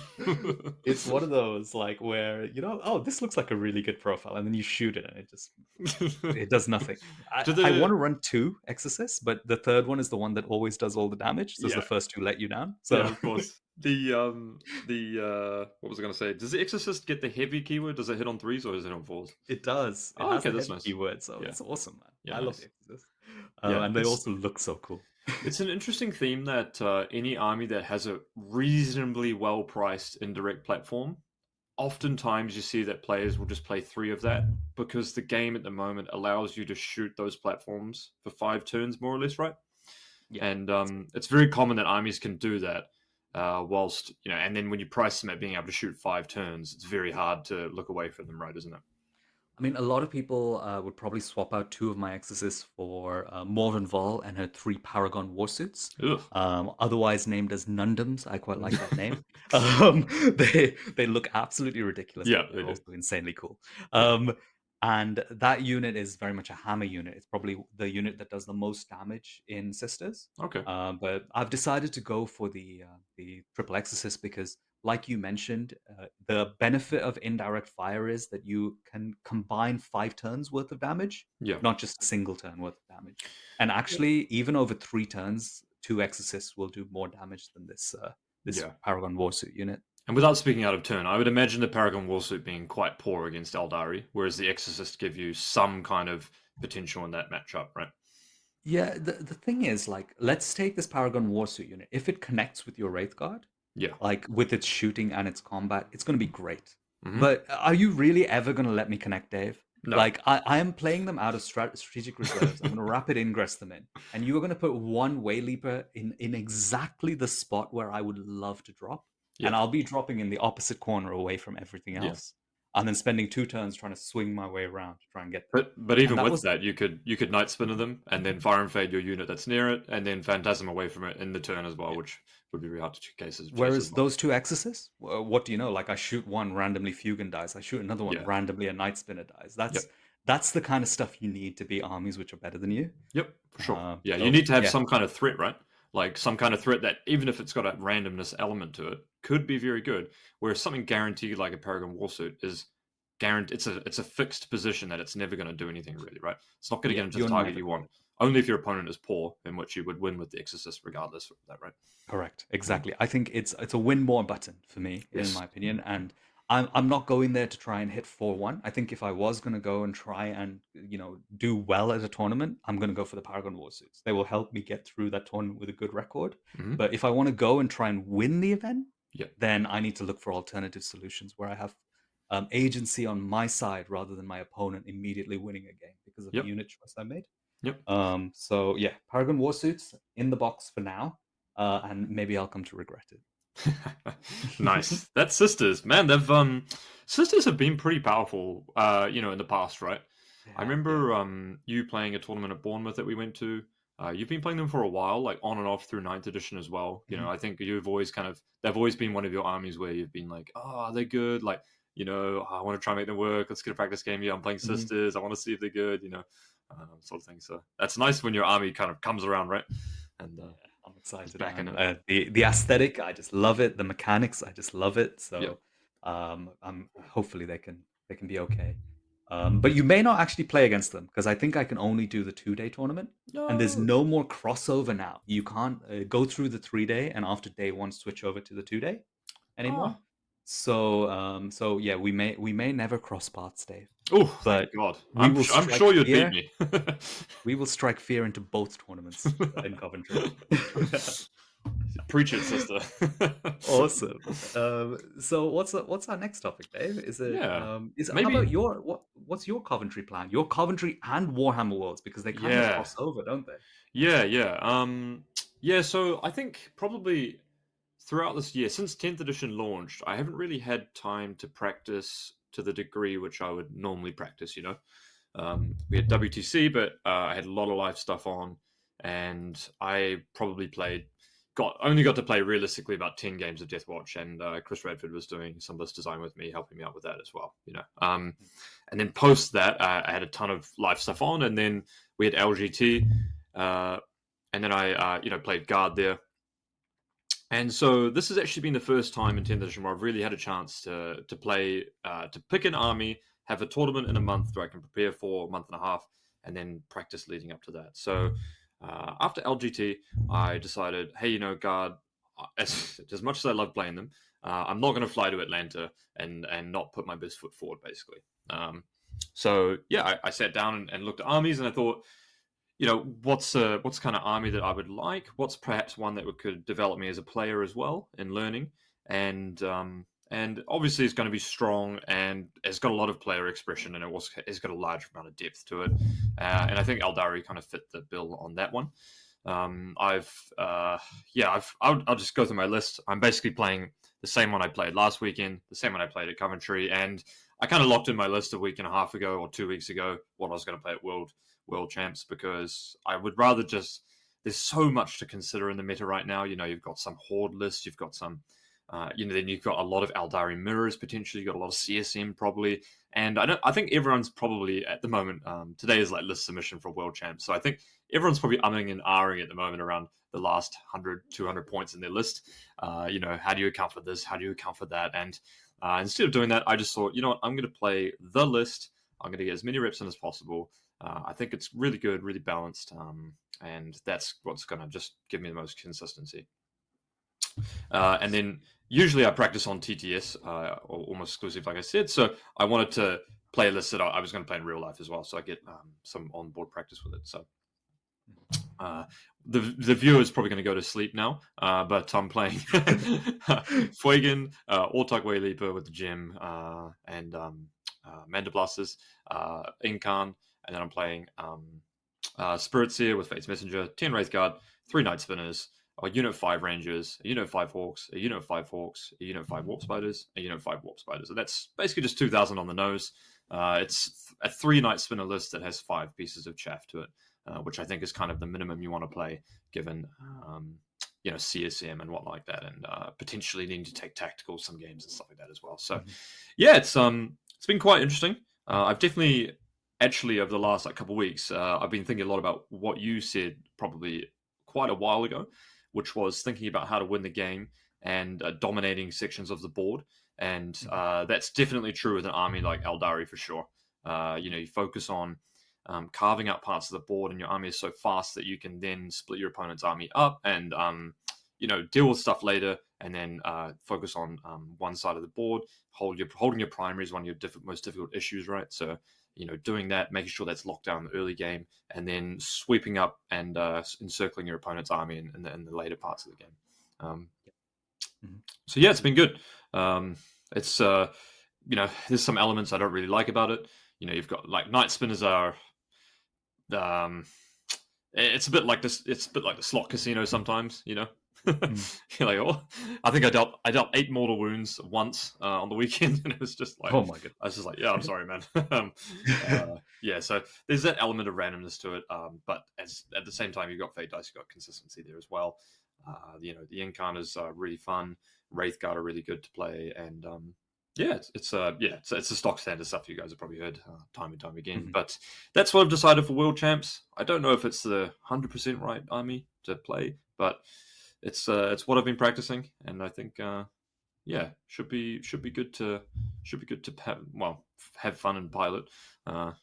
it's one of those like where oh, this looks like a really good profile, and then you shoot it, and it does nothing. Do I want the to run two exorcists, but the third one is the one that always does all the damage. So the Yeah, first two let you down. yeah, So of course. What was I gonna say? Does the Exorcist get the heavy keyword? Does it hit on threes or is it on fours? it does. It Oh, has okay, the that's heavy nice. keyword, so Yeah, it's awesome, man. yeah, I love the nice. exorcist, Yeah, and they also look so cool. it's an interesting theme that any army that has a reasonably well priced indirect platform, oftentimes you see that players will just play three of that because the game at the moment allows you to shoot those platforms for 5 turns, more or less, right? Yeah, And that's right. it's very common that armies can do that. Whilst and then when you price them at being able to shoot 5 turns, it's very hard to look away from them, right? Isn't it? I mean, a lot of people would probably swap out two of my exorcists for Morven Vol and her three Paragon warsuits, Ugh. otherwise named as Nundums. I quite like that name. They look absolutely ridiculous, Yeah, but they they're do. also insanely cool. Yeah. And that unit is very much a hammer unit. It's probably the unit that does the most damage in Sisters. Okay. But I've decided to go for the triple exorcist because like you mentioned, the benefit of indirect fire is that you can combine 5 turns worth of damage, Yeah. not just a single turn worth of damage. And actually, even over 3 turns, two exorcists will do more damage than this Yeah. Paragon Warsuit unit. And without speaking out of turn, I would imagine the Paragon Warsuit being quite poor against Eldari, whereas the Exorcist give you some kind of potential in that matchup, right? Yeah, the thing is, like, let's take this Paragon Warsuit unit. If it connects with your Wraith Guard, Yeah. like with its shooting and its combat, it's going to be great. Hmm. But are you really ever going to let me connect, Dave? No. Like, I am playing them out of strategic reserves. I'm going to rapid ingress them in. And you are going to put one Way Leaper in exactly the spot where I would love to drop. Yeah. And I'll be dropping in the opposite corner away from everything Yeah. else. And then spending 2 turns trying to swing my way around to try and get there. But And even that with was that, you could night spinner them and then fire and fade your unit that's near it, and then phantasm away from it in the turn as well, which would be very hard to chase as Whereas well. those two exorcists, what do you know? Like I shoot one randomly Fugan dies. I shoot another one Yeah. randomly a Night Spinner dies. Yep. That's the kind of stuff you need to be armies which are better than you. Yep. For sure. Yeah. You So need to have yeah, some kind of threat, right? Like some kind of threat that even if it's got a randomness element to it, could be very good. Whereas something guaranteed like a Paragon Warsuit is guaranteed. It's a fixed position that it's never going to do anything really, right? It's not going to yeah, get into the you're target never you gonna want. get Only if your opponent is poor, in which you would win with the Exorcist regardless of that, right? correct. Exactly. I think it's a win more button for me, in Yes. my opinion. And I'm not going there to try and hit 4-1. I think if I was gonna go and try and do well at a tournament, I'm gonna go for the Paragon Warsuits. They will help me get through that tournament with a good record. Hmm. But if I want to go and try and win the event, Yeah. then I need to look for alternative solutions where I have agency on my side rather than my opponent immediately winning a game because of a Yep. unit choice I made. Yep. So yeah, Paragon Warsuits in the box for now, and maybe I'll come to regret it. Nice. That's sisters, man. They've sisters have been pretty powerful. In the past, right? They I have, yeah. remember you playing a tournament at Bournemouth that we went to. You've been playing them for a while, like on and off through ninth edition as well. Mhm. I think you've always they've always been one of your armies where you've been like, oh, are they good? Like, I want to try and make them work. Let's get a practice game. Yeah, I'm playing Mhm. sisters. I want to see if they're good. Sort of thing. So that's nice when your army kind of comes around, right? And Yeah, I'm is excited, back in man. it. The aesthetic, I just love it. The mechanics, I just love it. Yeah. So, I'm hopefully they can be okay. But you may not actually play against them because I think I can only do the 2-day tournament, and there's No. no more crossover now. You can't go through the 3-day and after day one switch over to the 2-day anymore. Ah. So yeah, we may never cross paths, Dave. Oh, thank But God. we will I'm strike sure you'd beat fear. me. We will strike fear into both tournaments in Coventry. Preach it, sister. Awesome. So what's our next topic, Dave? Yeah. How Maybe. about what's your Coventry plan? Your Coventry and Warhammer Worlds because they kind of Yeah. cross over, don't they? Yeah, yeah. Yeah, so I think probably throughout this year, since 10th edition launched, I haven't really had time to practice to the degree which I would normally practice. We had WTC, but I had a lot of live stuff on, and I probably played only got to play realistically about 10 games of Deathwatch, and Chris Radford was doing some list design with me, helping me out with that as well. And then post that, I had a ton of live stuff on, and then we had LGT, and then I played guard there. And so this has actually been the first time in 10th edition where I've really had a chance to play, to pick an army, have a tournament in a month that I can prepare for a month and a half, and then practice leading up to that. So after LGT, I decided, hey, guard, as much as I love playing them, I'm not going to fly to Atlanta and not put my best foot forward, basically. So yeah, I sat down and looked at armies, and I thought, what's kind of army that I would like? What's perhaps one that could develop me as a player as well in learning? And obviously it's going to be strong, and it's got a lot of player expression, and it's got a large amount of depth to it. And I think Eldari kind of fit the bill on that one. I'll just go through my list. I'm basically playing the same one I played last weekend, the same one I played at Coventry, and I kind of locked in my list a week and a half ago or 2 weeks ago what I was going to play at World Champs, because I would rather just. There's so much to consider in the meta right now. You've got some Horde lists, you've got some. Then you've got a lot of Eldari mirrors potentially. You've got a lot of CSM probably, and I think everyone's probably at the moment. Today is like list submission for World Champs, so I think everyone's probably umming and ahhing at the moment around the last 100, 200 points in their list. How do you account for this? How do you account for that? And instead of doing that, I just thought, I'm going to play the list. I'm going to get as many reps in as possible. I think it's really good, really balanced, and that's what's going to just give me the most consistency. And then usually I practice on TTS, almost exclusive, like I said. So I wanted to play a list that I was going to play in real life as well, so I get some on-board practice with it. So the viewer is probably going to go to sleep now, but I'm playing Fuegan, Autark Wayleaper with the gem, and Mandablasters, Incarn, and then I'm playing Spirit Seer with Fate's Messenger, 10 Wraithguard, 3 Night Spinners, a unit of 5 Rangers, a unit of 5 Hawks, a unit of 5 Hawks, a unit of 5 Warp Spiders, a unit of 5 Warp Spiders. And that's basically just 2,000 on the nose. It's a 3 Night Spinner list that has 5 pieces of chaff to it, which I think is kind of the minimum you want to play, given CSM and what like that, and potentially needing to take tactical some games and stuff like that as well. So, yeah, it's been quite interesting. I've definitely, actually, over the last couple of weeks, I've been thinking a lot about what you said probably quite a while ago, which was thinking about how to win the game and dominating sections of the board. And that's definitely true with an army like Eldari for sure. You focus on carving out parts of the board, and your army is so fast that you can then split your opponent's army up and deal with stuff later, and then focus on one side of the board. Holding your primary is one of your most difficult issues, right? So doing that, making sure that's locked down in the early game, and then sweeping up and encircling your opponent's army in the later parts of the game. So yeah, it's been good. It's there's some elements I don't really like about it. You've got like Night Spinners are. It's a bit like this. It's a bit like the slot casino sometimes. You're like, oh, I think I dealt 8 mortal wounds once on the weekend, and it was just like, oh my god, I was just like, yeah, I'm sorry, man. Yeah, so there's that element of randomness to it, but at the same time, you've got Fate Dice, you've got consistency there as well. The Incarners are really fun. Wraithguard are really good to play, and it's the stock standard stuff you guys have probably heard time and time again. But that's what I've decided for World Champs. I don't know if it's the 100% right army to play, but it's what I've been practicing, and I think should be good to have fun and pilot. I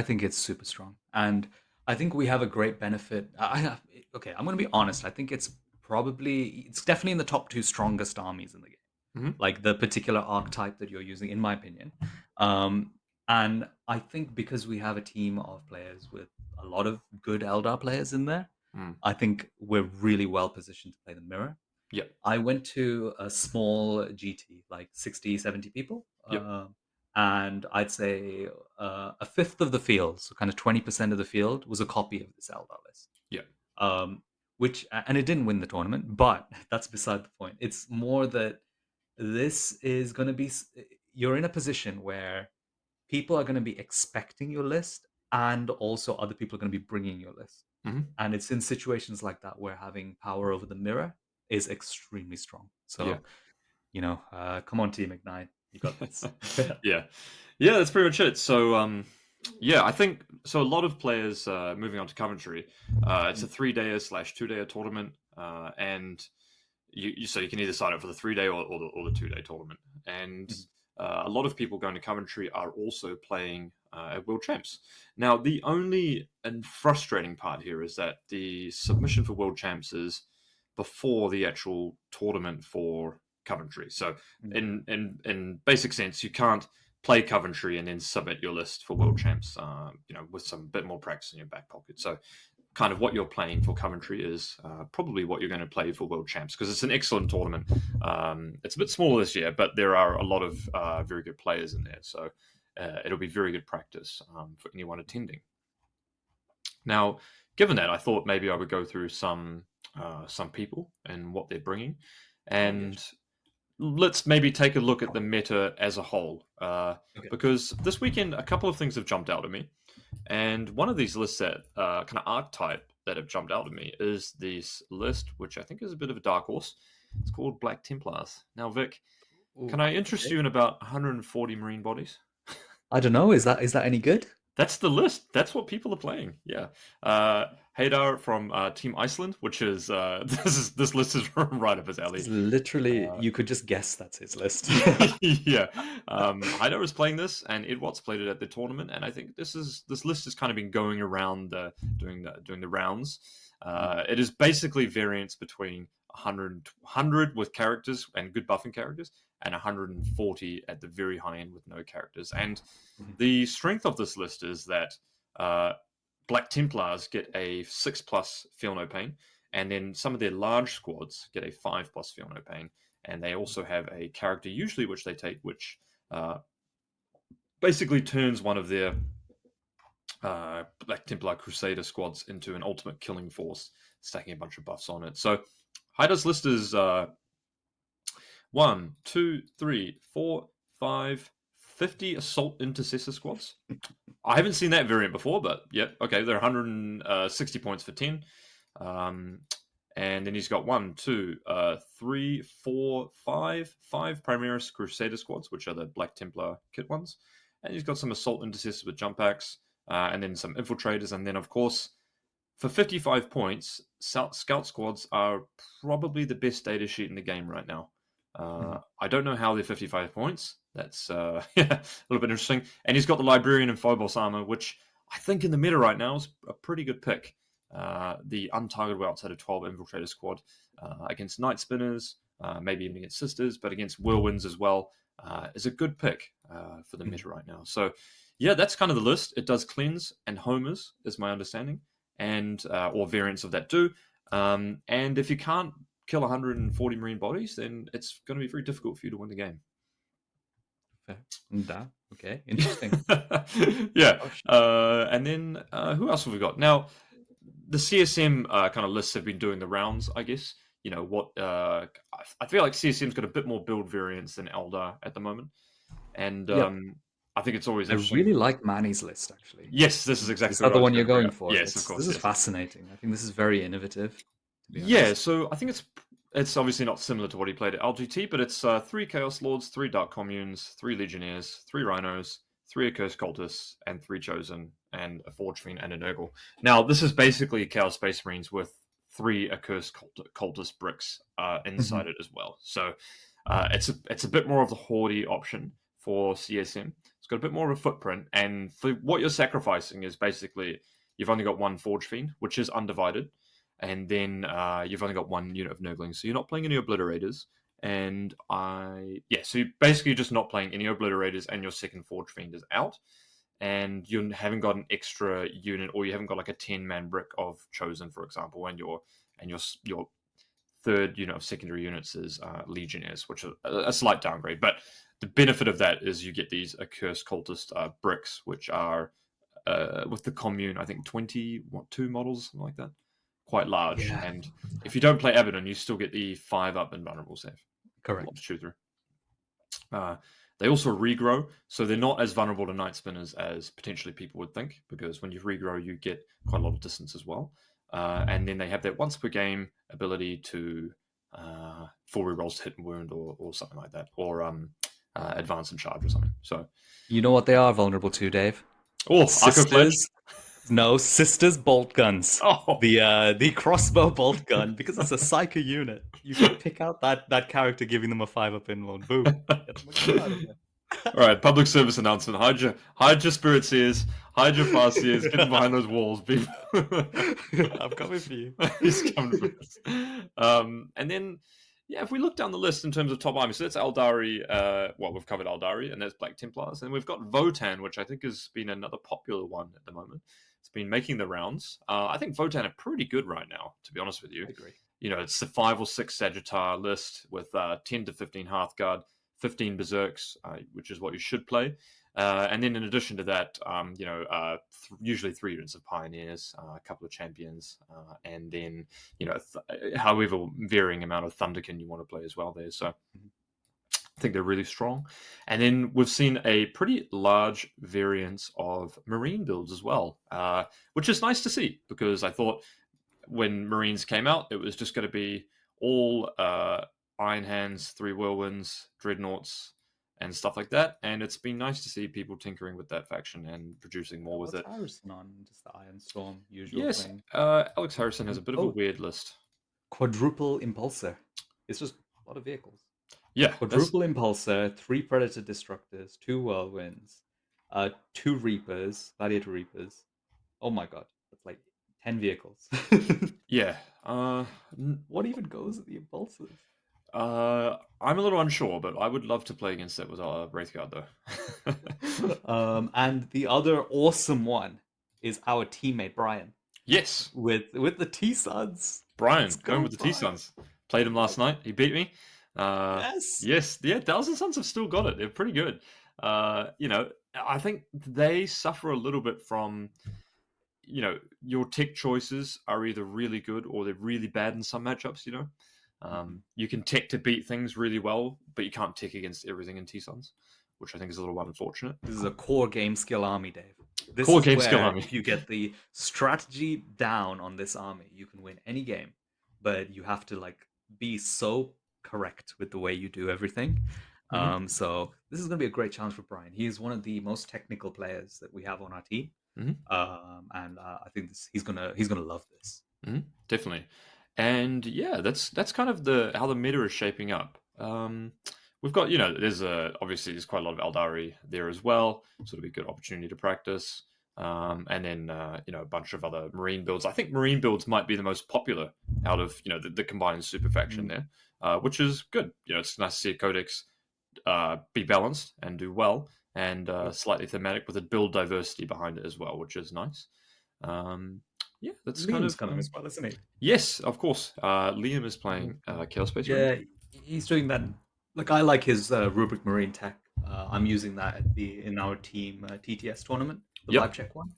think it's super strong, and I think we have a great benefit. I'm going to be honest. I think it's definitely in the top 2 strongest armies in the game. Like the particular archetype that you're using, in my opinion. And I think because we have a team of players with a lot of good Eldar players in there, I think we're really well positioned to play the mirror. Yeah. I went to a small GT, like 60, 70 people. And I'd say a fifth of the field, so kind of 20% of the field, was a copy of this Eldar list. Yeah. And it didn't win the tournament, but that's beside the point. It's more that this is going to be, you're in a position where people are going to be expecting your list, and also other people are going to be bringing your list. Hmm. And it's in situations like that where having power over the mirror is extremely strong. Yeah. So, come on, Team Ignite. You got this. Yeah, yeah, that's pretty much it. So, yeah, I think so. A lot of players moving on to Coventry. It's a 3-day/2-day tournament, and so you can either sign up for the 3-day or the 2-day tournament. And a lot of people going to Coventry are also playing at World Champs. Now, the only and frustrating part here is that the submission for World Champs is before the actual tournament for Coventry. So, in basic sense, you can't play Coventry and then submit your list for World Champs. With some bit more practice in your back pocket. So, kind of what you're playing for Coventry is probably what you're going to play for World Champs, because it's an excellent tournament. It's a bit smaller this year, but there are a lot of very good players in there. So it'll be very good practice for anyone attending. Now, given that, I thought maybe I would go through some people and what they're bringing. And let's maybe take a look at the meta as a whole, because this weekend a couple of things have jumped out at me, and one of these lists that kind of archetype that have jumped out at me is this list, which I think is a bit of a dark horse. It's called Black Templars. Now, Vic, can I interest you in about 140 marine bodies? I don't know. Is that any good? That's the list. That's what people are playing. Yeah. Haydar from Team Iceland, which is this list is right up his alley. It's literally, you could just guess that's his list. Yeah. Haydar is playing this, and Ed Watts played it at the tournament, and I think this list has kind of been going around doing the rounds. It is basically variance between 100 with characters and good buffing characters, and 140 at the very high end with no characters. And the strength of this list is that Black Templars get a 6+ Feel No Pain, and then some of their large squads get a 5+ Feel No Pain, and they also have a character usually which they take, which basically turns one of their Black Templar Crusader squads into an ultimate killing force, stacking a bunch of buffs on it. So Hydar's list is 1, 2, 3, 4, 5, 50 Assault Intercessor squads. I haven't seen that variant before, but yeah, okay, they're 160 points for 10. And then he's got 1, 2, 3, 4, 5 Primaris Crusader squads, which are the Black Templar kit ones. And he's got some Assault Intercessors with jump packs, and then some Infiltrators. And then, of course, for 55 points, Scout squads are probably the best data sheet in the game right now. I don't know how they're 55 points. That's a little bit interesting. And he's got the Librarian and Phobos armor, which I think in the meta right now is a pretty good pick. The untargetable outside of 12 Infiltrator squad against Night Spinners, maybe even against Sisters, but against Whirlwinds as well, is a good pick for the meta right now. So, yeah, that's kind of the list. It does cleanse and homers, is my understanding, and or variants of that do. And if you can't kill 140 marine bodies, then it's going to be very difficult for you to win the game. Okay, interesting. Yeah. And then who else have we got? Now, the CSM kind of lists have been doing the rounds, I guess. You know, what I feel like CSM's got a bit more build variance than Eldar at the moment. And I think it's always I interesting. really like Manny's list, actually. Yes, this is exactly Is that what the I was one you're gonna bring going up. for? Yes, of course. This is yes. fascinating. I think this is very innovative, to be Yeah, honest. so I think it's obviously not similar to what he played at LGT, but it's 3 Chaos Lords, 3 Dark Communes, 3 Legionnaires, 3 Rhinos, 3 Accursed Cultists, and 3 Chosen, and a Forge Fiend and a Nurgle. Now, this is basically Chaos Space Marines with 3 Accursed Cultist bricks inside it as well. So it's a bit more of the Horde option for CSM. It's got a bit more of a footprint, and for what you're sacrificing is basically you've only got 1 Forge Fiend, which is undivided, and then you've only got 1 unit of Nurglings, so you're not playing any Obliterators. And so you're basically just not playing any Obliterators, and your second Forge Fiend is out, and you haven't got an extra unit, or you haven't got like a 10-man brick of Chosen, for example, and your third unit of secondary units is Legionnaires, which are a slight downgrade. But the benefit of that is you get these Accursed Cultist bricks, which are with the commune, I think 22 models, something like that. Quite large. Yeah. And if you don't play Abaddon, you still get the 5-up invulnerable save. Correct. A lot to chew through. They also regrow, so they're not as vulnerable to Night Spinners as potentially people would think, because when you regrow, you get quite a lot of distance as well. and then they have that once per game ability to 4 rerolls to hit and wound or something like that, or advance and charge or something. So, You know what they are vulnerable to, Dave? Arco Flash. Sisters. No, sisters bolt guns. Oh, The crossbow bolt gun, because it's a psycho unit. You can pick out that character, giving them a 5-up invuln. Boom. Get them a gun out of there. all right. Public service announcement: hide your spirit seers, hide your fast seers, get behind those walls, people. I'm coming for you. He's coming for us. And then, yeah, if we look down the list in terms of top armies, so that's Eldari. Well, we've covered Eldari, and that's Black Templars, and we've got Votann, which I think has been another popular one at the moment. It's been making the rounds. I think Votann are pretty good right now, to be honest with you. I agree. It's the 5 or 6 Sagittar list with 10 to 15 Hearthguard, 15 Berserks, which is what you should play. And then in addition to that, usually 3 units of Pioneers, a couple of Champions, and then, however varying amount of Thunderkin you want to play as well there. So I think they're really strong. And then we've seen a pretty large variance of Marine builds as well, which is nice to see, because I thought when Marines came out, it was just going to be all Iron Hands, 3 Whirlwinds, Dreadnoughts, and stuff like that. And it's been nice to see people tinkering with that faction and producing more with it. Harrison on just the Iron Storm usual Yes, thing. Alex Harrison has a bit of a weird list. Quadruple Impulsor. It's just a lot of vehicles. Yeah, Quadruple Impulsor, 3 Predator Destructors, 2 Whirlwinds, 2 Reapers, Gladiator Reapers. Oh my god, that's like 10 vehicles. Yeah. What even goes with the Impulsors? I'm a little unsure, but I would love to play against it with our Wraithguard though. And the other awesome one is our teammate Brian. Yes, with the T-Suns. Brian, going with the T-Suns. Played him last night. He beat me. Yes, yeah. Thousand Suns have still got it. They're pretty good. I think they suffer a little bit from, your tech choices are either really good or they're really bad in some matchups. You can tech to beat things really well, but you can't tech against everything in T-Suns, which I think is a little unfortunate. This is a core game skill army, Dave. This core is game where skill army. If you get the strategy down on this army, you can win any game, but you have to be so correct with the way you do everything. Mm-hmm. So this is going to be a great challenge for Brian. He is one of the most technical players that we have on our team, and I think he's gonna love this. Mm-hmm. Definitely. And yeah, that's kind of how the meta is shaping up. We've got, there's obviously quite a lot of Eldari there as well, so it'll be a good opportunity to practice. And then a bunch of other Marine builds. I think Marine builds might be the most popular out of the combined super faction there, which is good. It's nice to see a Codex be balanced and do well, and slightly thematic with a build diversity behind it as well, which is nice. Yeah, that's Liam's kind of as well, isn't he? Yes, of course. Liam is playing Chaos Space. Yeah, he's doing that. I like his Rubric Marine tech. I'm using that in our team TTS tournament, the live check one.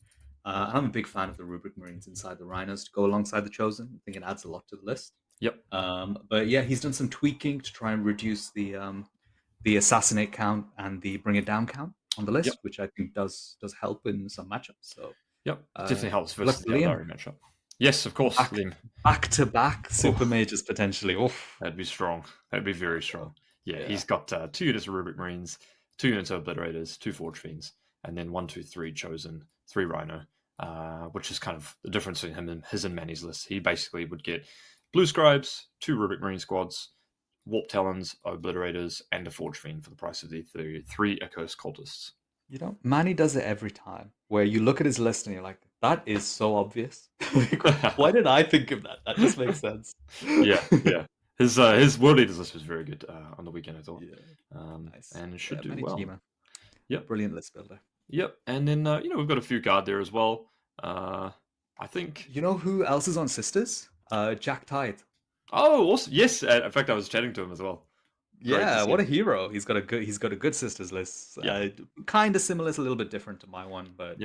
And I'm a big fan of the Rubric Marines inside the Rhinos to go alongside the Chosen. I think it adds a lot to the list. Yep. But yeah, he's done some tweaking to try and reduce the assassinate count and the bring it down count on the list, which I think does help in some matchups. So definitely helps versus the Eldari matchup. Yes, of course. Back-to-back Super-Majors potentially. Oof. That'd be strong. That'd be very strong. Yeah, he's got 2 units of Rubric Marines, 2 units of Obliterators, 2 Forge Fiends, and then 1, 2, 3 Chosen, 3 Rhino, which is kind of the difference between his and Manny's list. He basically would get Blue Scribes, 2 Rubric Marine squads, Warp Talons, Obliterators, and a Forge Fiend for the price of the 3 Accursed Cultists. Manny does it every time, where you look at his list and you're like, that is so obvious. Why did I think of that? That just makes sense. Yeah. His World Leaders list was very good on the weekend, I thought. Nice. And it should do well. Yep. Brilliant list builder. Yep. And then, we've got a few guard there as well. I think... You know who else is on Sisters? Jack Tide. Oh, awesome. Yes. In fact, I was chatting to him as well. Yeah, what a hero. He's got a good Sisters list. Kind of similar, it's a little bit different to my one, but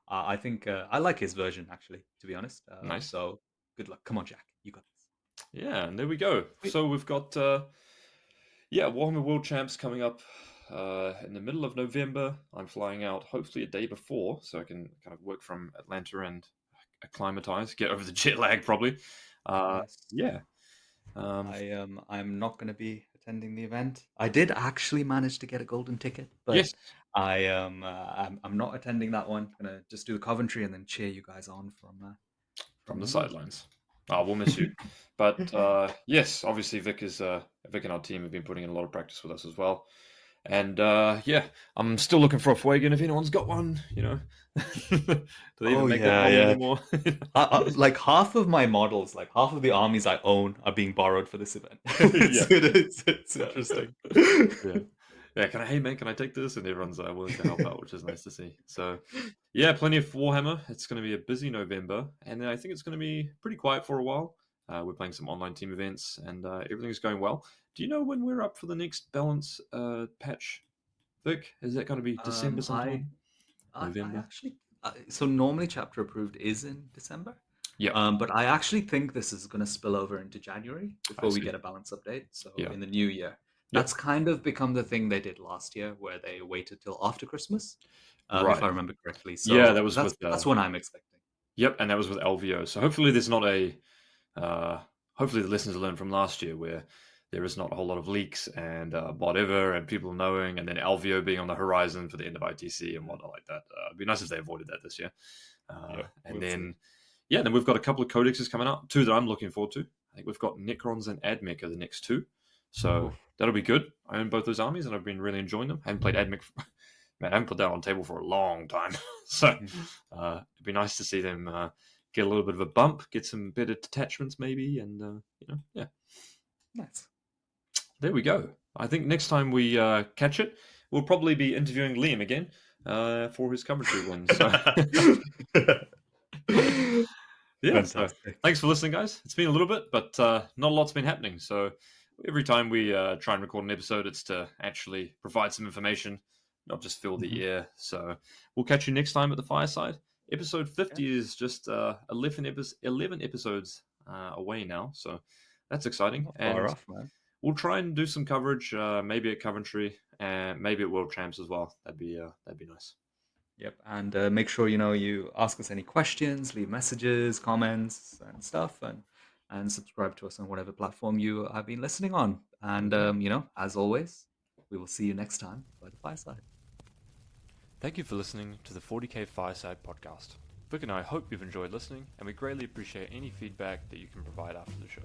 I think I like his version, actually, to be honest. Nice. So good luck. Come on, Jack. You got this. Yeah, and there we go. So we've got Warhammer World Champs coming up in the middle of November. I'm flying out hopefully a day before, so I can kind of work from Atlanta and acclimatize, get over the jet lag, probably. Yes. Yeah. Um, I'm not going to be attending the event. I did actually manage to get a golden ticket, but yes, I'm not attending that one. Gonna just do the Coventry and then cheer you guys on from from the England. sidelines. Oh, we'll miss you. But yes, obviously Vic and our team have been putting in a lot of practice with us as well. And yeah, I'm still looking for a Fuegan if anyone's got one. Do they even Oh make that yeah, model yeah. anymore? Like half of my models, like half of the armies I own, are being borrowed for this event. Yeah. It's interesting. Yeah. Yeah, hey man, can I take this? And everyone's willing to help out, which is nice to see. So, yeah, plenty of Warhammer. It's going to be a busy November, and then I think it's going to be pretty quiet for a while. We're playing some online team events, and everything's going well. Do you know when we're up for the next balance patch, Vic? Is that going to be December Um, I sometime? I November? actually so normally chapter approved is in December. Yep, But I actually think this is going to spill over into January I before we see. get a balance update. So Yeah. in the new year, Yep. that's kind of become the thing they did last year, where they waited till after Christmas, if Right. I remember correctly. Yeah, So that was with. that's what I'm expecting. Yep, and that was with LVO. So hopefully there's not a. Uh, hopefully the lessons are learned from last year, where there is not a whole lot of leaks and whatever, and people knowing, and then LVO being on the horizon for the end of ITC and whatnot like that. It'd be nice if they avoided that this year. Yeah, And we'll see. then, yeah, then we've got a couple of codexes coming up, two that I'm looking forward to. I think we've got Necrons and Admech are the next two. So Oof. that'll be good. I own both those armies and I've been really enjoying them. I haven't played Admech. Man, I haven't put that on the table for a long time. So Mhm. it'd be nice to see them get a little bit of a bump, get some better detachments maybe, and yeah. Nice. There we go. I think next time we catch it, we'll probably be interviewing Liam again for his Coventry win. So yeah, so Fantastic. thanks for listening, guys. It's been a little bit, but not a lot's been happening. So every time we try and record an episode, it's to actually provide some information, not just fill the Mhm. air. So we'll catch you next time at the Fireside. Episode Yeah, 50 is just 11 episodes away now, so that's exciting. not far And off, man. we'll try and do some coverage, maybe at Coventry and maybe at World Champs as well. That'd be nice. Yep, and make sure you ask us any questions, leave messages, comments, and stuff, and subscribe to us on whatever platform you have been listening on. And Okay. as always, we will see you next time by the fireside. Thank you for listening to the 40K Fireside podcast. Vic and I hope you've enjoyed listening, and we greatly appreciate any feedback that you can provide after the show.